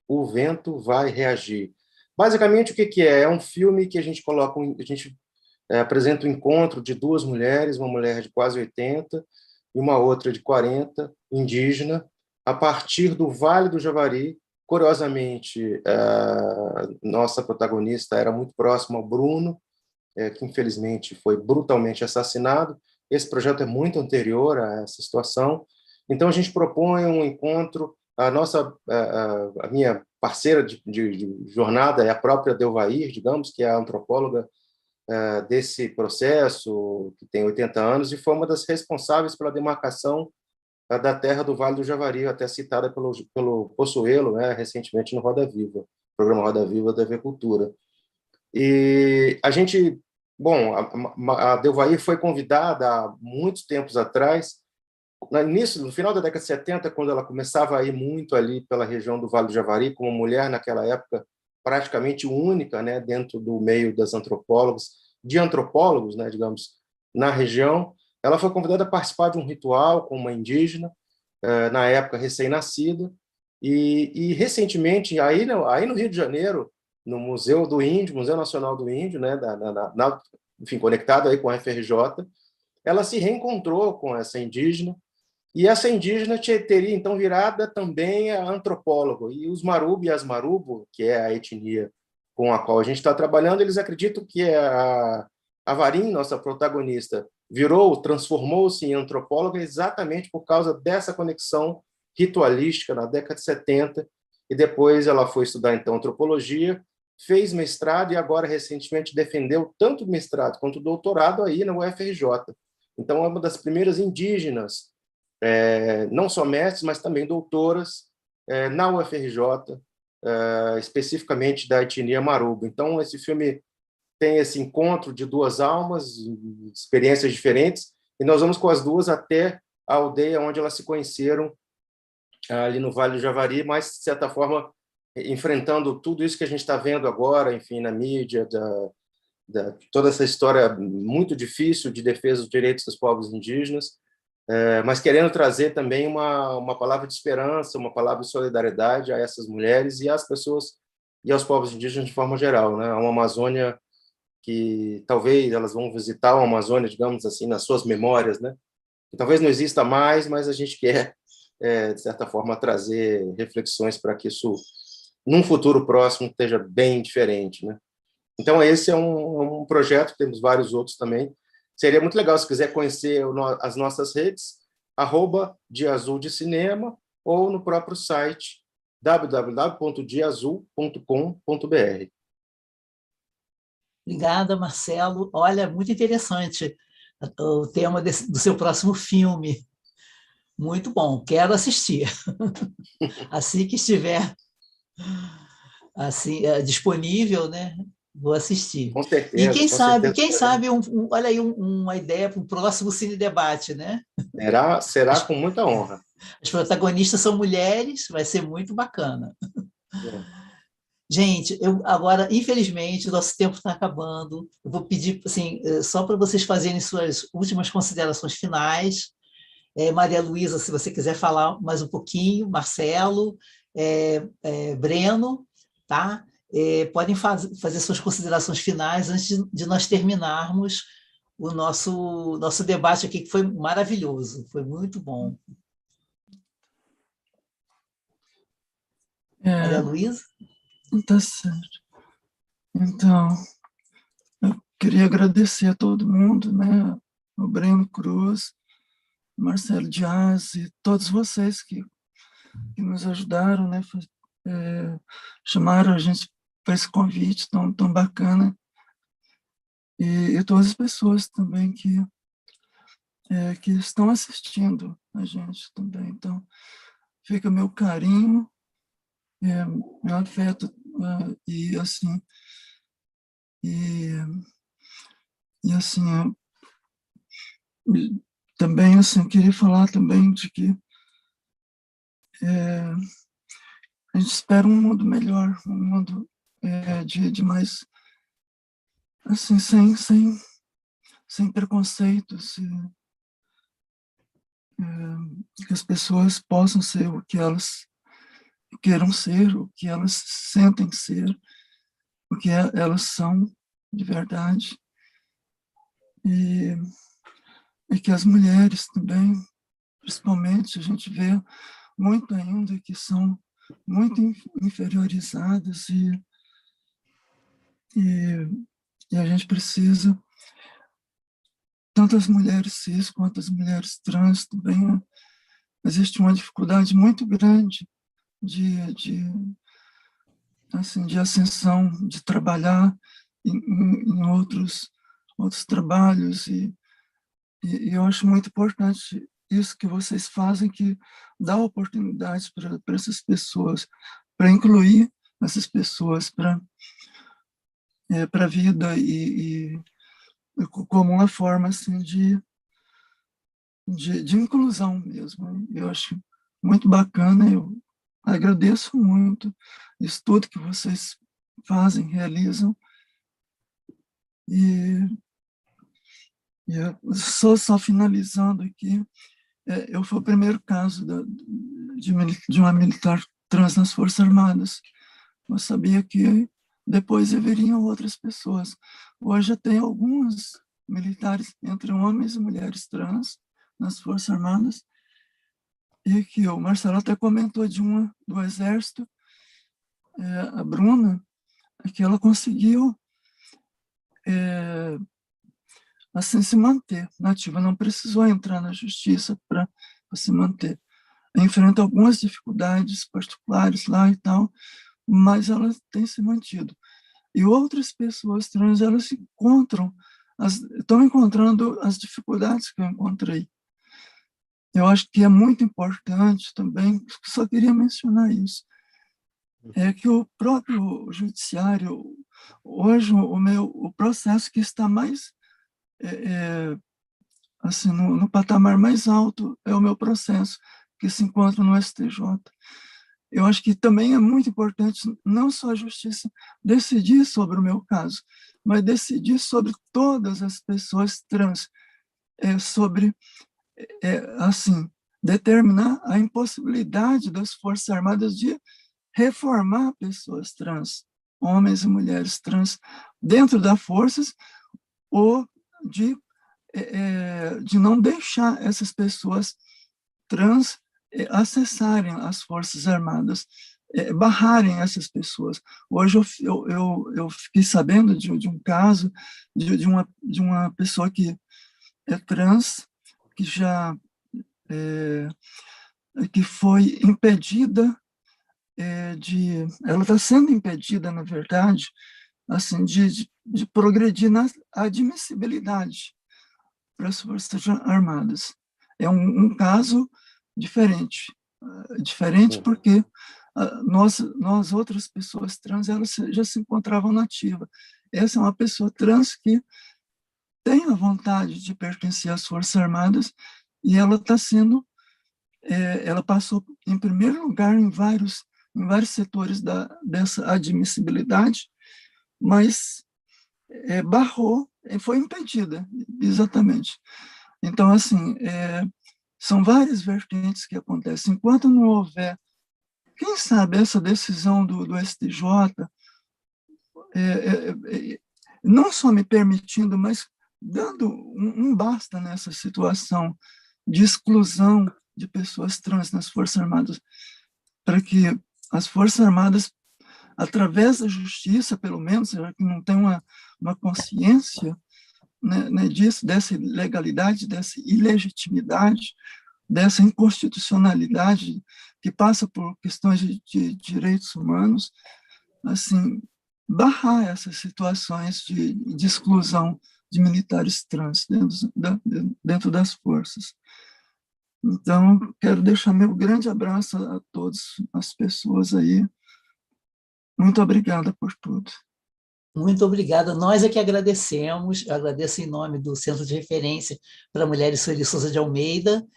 [SPEAKER 2] O Vento Vai Reagir. Basicamente, o que é? É um filme que a gente apresenta o encontro de duas mulheres, uma mulher de quase 80 e uma outra de 40, indígena, a partir do Vale do Javari. Curiosamente, nossa protagonista era muito próxima ao Bruno, que infelizmente foi brutalmente assassinado. Esse projeto é muito anterior a essa situação. Então, a gente propõe um encontro. A minha parceira de jornada é a própria Delvair, digamos, que é a antropóloga desse processo, que tem 80 anos, e foi uma das responsáveis pela demarcação da terra do Vale do Javari, até citada pelo Poçoelo, né, recentemente no Roda Viva, programa Roda Viva da TV Cultura. E a gente, bom, a Delvair foi convidada há muitos tempos atrás, no final da década de 70, quando ela começava a ir muito ali pela região do Vale do Javari, como mulher naquela época praticamente única, né, dentro do meio das antropólogos, né, digamos, na região, ela foi convidada a participar de um ritual com uma indígena, na época recém-nascida, e recentemente, aí no Rio de Janeiro, no Museu do Índio, Museu Nacional do Índio, né, enfim, conectado aí com a FRJ, ela se reencontrou com essa indígena, e essa indígena teria, então, virada também a antropólogo. E os Marubo e as Marubo, que é a etnia com a qual a gente está trabalhando, eles acreditam que a Varim, nossa protagonista, transformou-se em antropóloga exatamente por causa dessa conexão ritualística na década de 70, e depois ela foi estudar, então, antropologia, fez mestrado e agora, recentemente, defendeu tanto o mestrado quanto o doutorado aí na UFRJ. Então, é uma das primeiras indígenas, não só mestres, mas também doutoras, na UFRJ, especificamente da etnia Marubo. Então, esse filme tem esse encontro de duas almas, experiências diferentes, e nós vamos com as duas até a aldeia onde elas se conheceram, ali no Vale do Javari, mas, de certa forma, enfrentando tudo isso que a gente está vendo agora, enfim, na mídia, toda essa história muito difícil de defesa dos direitos dos povos indígenas, mas querendo trazer também uma palavra de esperança, uma palavra de solidariedade a essas mulheres e às pessoas e aos povos indígenas de forma geral, né? Uma Amazônia que talvez elas vão visitar uma Amazônia, digamos assim, nas suas memórias, né? Que talvez não exista mais, mas a gente quer, de certa forma, trazer reflexões para que isso, num futuro próximo, esteja bem diferente, né? Então, esse é um projeto, temos vários outros também. Seria muito legal se quiser conhecer as nossas redes, @diaazuldecinema, ou no próprio site www.diaazul.com.br.
[SPEAKER 1] Obrigada, Marcelo. Olha, muito interessante o tema do seu próximo filme. Muito bom, quero assistir. Assim que estiver assim, disponível, né? Vou assistir.
[SPEAKER 2] Com
[SPEAKER 1] E
[SPEAKER 2] certeza, com certeza.
[SPEAKER 1] quem sabe olha aí uma ideia para um próximo Cine Debate, né?
[SPEAKER 2] Será com muita honra.
[SPEAKER 1] As protagonistas são mulheres, vai ser muito bacana. Gente, agora, infelizmente, o nosso tempo está acabando. Eu vou pedir, assim, só para vocês fazerem suas últimas considerações finais. Maria Luísa, se você quiser falar mais um pouquinho, Marcelo, Breno, tá? Podem fazer suas considerações finais antes de nós terminarmos o nosso debate aqui, que foi maravilhoso, foi muito bom. Maria Luísa?
[SPEAKER 3] Tá certo. Então, eu queria agradecer a todo mundo, né? O Breno Cruz, Marcelo Dias e todos vocês que nos ajudaram, né? Chamaram a gente para esse convite tão bacana. E todas as pessoas também que estão assistindo a gente também. Então, fica meu carinho, meu afeto, e assim, também, assim, queria falar também de que a gente espera um mundo melhor, um mundo de mais, assim, sem preconceitos, que as pessoas possam ser o que elas queiram ser, o que elas sentem ser, o que elas são de verdade. E que as mulheres também, principalmente, a gente vê muito ainda que são muito inferiorizadas e a gente precisa, tanto as mulheres cis quanto as mulheres trans também, existe uma dificuldade muito grande assim, de ascensão, de trabalhar em outros trabalhos e eu acho muito importante isso que vocês fazem, que dá oportunidades para essas pessoas, para incluir essas pessoas para a vida e como uma forma assim, de inclusão mesmo. Eu acho muito bacana, eu agradeço muito isso tudo que vocês fazem, realizam, e só finalizando aqui, eu fui o primeiro caso de uma militar trans nas Forças Armadas. Eu sabia que depois haveriam outras pessoas. Hoje tem alguns militares, entre homens e mulheres trans, nas Forças Armadas, e que o Marcelo até comentou de uma do Exército, a Bruna, que ela conseguiu assim se manter nativa, não precisou entrar na justiça para se manter. Enfrenta algumas dificuldades particulares lá e tal, mas ela tem se mantido. E outras pessoas trans, elas estão encontrando as dificuldades que eu encontrei. Eu acho que é muito importante também, só queria mencionar isso, é que o próprio judiciário, hoje o processo que está mais, assim, no patamar mais alto é o meu processo, que se encontra no STJ. Eu acho que também é muito importante não só a justiça decidir sobre o meu caso, mas decidir sobre todas as pessoas trans, sobre, assim, determinar a impossibilidade das Forças Armadas de reformar pessoas trans, homens e mulheres trans, dentro das forças, ou de não deixar essas pessoas trans acessarem as Forças Armadas, barrarem essas pessoas. Hoje eu fiquei sabendo de um caso de uma pessoa que é trans, que já que foi impedida ela está sendo impedida, na verdade, assim, de progredir na admissibilidade para as Forças Armadas. É um caso diferente. Diferente porque nós outras pessoas trans, elas já se encontravam na ativa. Essa é uma pessoa trans que tem a vontade de pertencer às Forças Armadas e ela está sendo, ela passou em primeiro lugar em vários setores dessa admissibilidade, mas barrou, foi impedida, exatamente. Então, assim, são várias vertentes que acontecem. Enquanto não houver, quem sabe, essa decisão do STJ, não só me permitindo, mas dando um basta nessa situação de exclusão de pessoas trans nas Forças Armadas, para que as Forças Armadas, através da justiça, pelo menos, já que não tem uma consciência, né, disso, dessa ilegalidade, dessa ilegitimidade, dessa inconstitucionalidade que passa por questões de direitos humanos, assim, barrar essas situações de exclusão de militares trans dentro das forças. Então, quero deixar meu grande abraço a todas as pessoas aí. Muito obrigada por tudo.
[SPEAKER 1] Muito obrigada. Nós é que agradecemos. Eu agradeço em nome do Centro de Referência para Mulheres Sueli Souza de Almeida.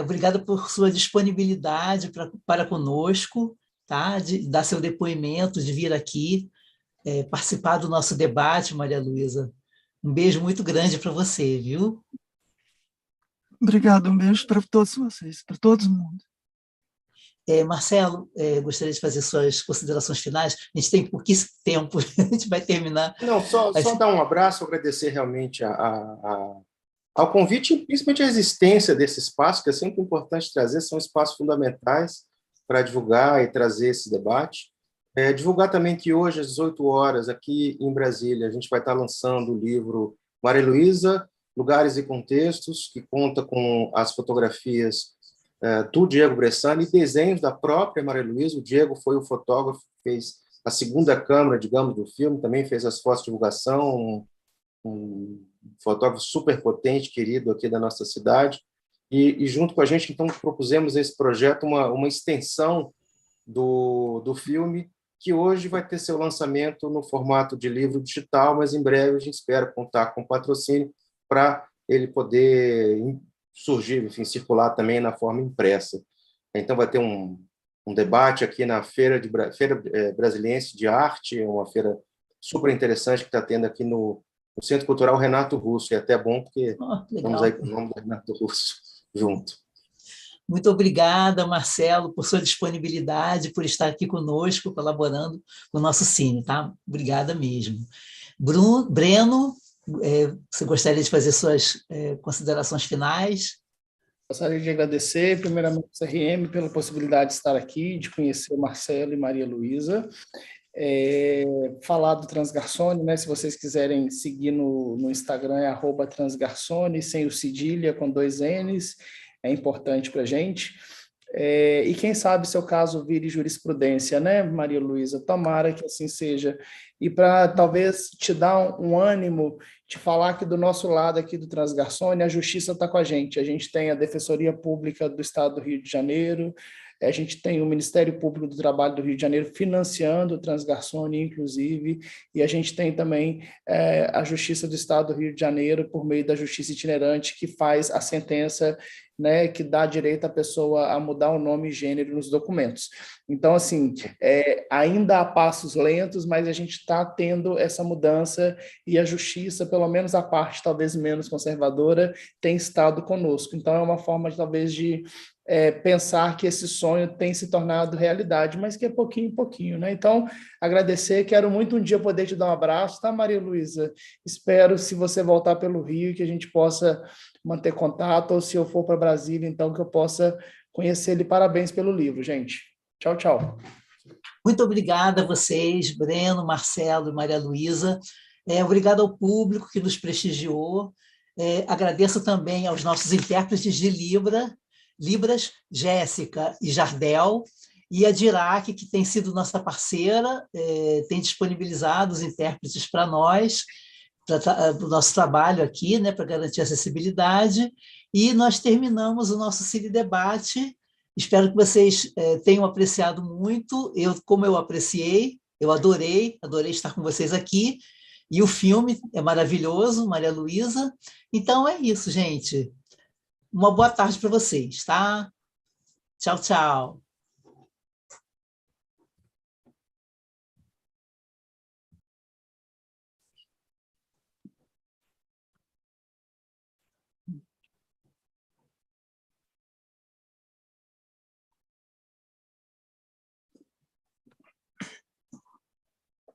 [SPEAKER 1] Obrigada por sua disponibilidade para conosco, tá? De dar seu depoimento, de vir aqui participar do nosso debate, Maria Luísa. Um beijo muito grande para você, viu?
[SPEAKER 3] Obrigado, um beijo para todos vocês, para todo mundo.
[SPEAKER 1] Marcelo, gostaria de fazer suas considerações finais. A gente tem pouquíssimo tempo, a gente vai terminar.
[SPEAKER 2] Não, só dar um abraço, agradecer realmente ao convite, e principalmente a existência desse espaço, que é sempre importante trazer, são espaços fundamentais para divulgar e trazer esse debate. Divulgar também que hoje, às 18 horas, aqui em Brasília, a gente vai estar lançando o livro Maria Luísa, Lugares e Contextos, que conta com as fotografias do Diego Bressani e desenhos da própria Maria Luísa. O Diego foi o fotógrafo, fez a segunda câmera, digamos, do filme, também fez as fotos de divulgação, um fotógrafo super potente, querido aqui da nossa cidade. E junto com a gente, então, propusemos esse projeto, uma extensão do filme, que hoje vai ter seu lançamento no formato de livro digital, mas em breve a gente espera contar com patrocínio para ele poder surgir, enfim, circular também na forma impressa. Então vai ter um debate aqui na Feira Brasiliense de Arte, uma feira super interessante que está tendo aqui no Centro Cultural Renato Russo, e é até bom porque estamos aí com o nome do Renato Russo junto.
[SPEAKER 1] Muito obrigada, Marcelo, por sua disponibilidade, por estar aqui conosco, colaborando com o nosso Cine, tá? Obrigada mesmo. Breno, você gostaria de fazer suas considerações finais?
[SPEAKER 4] Gostaria de agradecer, primeiramente, ao CRM pela possibilidade de estar aqui, de conhecer o Marcelo e Maria Luísa. Falar do Transgarçone, né? Se vocês quiserem seguir no Instagram, é @transgarçone, sem o cedilha, com 2 N's, é importante para a gente. E quem sabe seu caso vire jurisprudência, né, Maria Luísa? Tomara que assim seja. E para talvez te dar um ânimo, te falar que do nosso lado aqui do Transgarçone, a justiça está com a gente. A gente tem a Defensoria Pública do Estado do Rio de Janeiro, a gente tem o Ministério Público do Trabalho do Rio de Janeiro financiando o Transgarçone, inclusive, e a gente tem também a Justiça do Estado do Rio de Janeiro, por meio da Justiça Itinerante, que faz a sentença, né, que dá direito à pessoa a mudar o nome e gênero nos documentos. Então, assim, ainda há passos lentos, mas a gente está tendo essa mudança e a justiça, pelo menos a parte talvez menos conservadora, tem estado conosco. Então, é uma forma, talvez, de pensar que esse sonho tem se tornado realidade, mas que é pouquinho em pouquinho, né? Então, agradecer, quero muito um dia poder te dar um abraço, tá, Maria Luísa? Espero, se você voltar pelo Rio, que a gente possa manter contato, ou se eu for para Brasília, então, que eu possa conhecer ele. Parabéns pelo livro, gente. Tchau, tchau.
[SPEAKER 1] Muito obrigada a vocês, Breno, Marcelo e Maria Luísa. Obrigado ao público que nos prestigiou. Agradeço também aos nossos intérpretes de Libras, Jéssica e Jardel, e a Dirac, que tem sido nossa parceira, tem disponibilizado os intérpretes para nós, para o nosso trabalho aqui, né, para garantir a acessibilidade, e nós terminamos o nosso Cine Debate. Espero que vocês tenham apreciado muito, como eu apreciei, eu adorei estar com vocês aqui, e o filme é maravilhoso, Maria Luísa. Então é isso, gente. Uma boa tarde para vocês, tá? Tchau, tchau.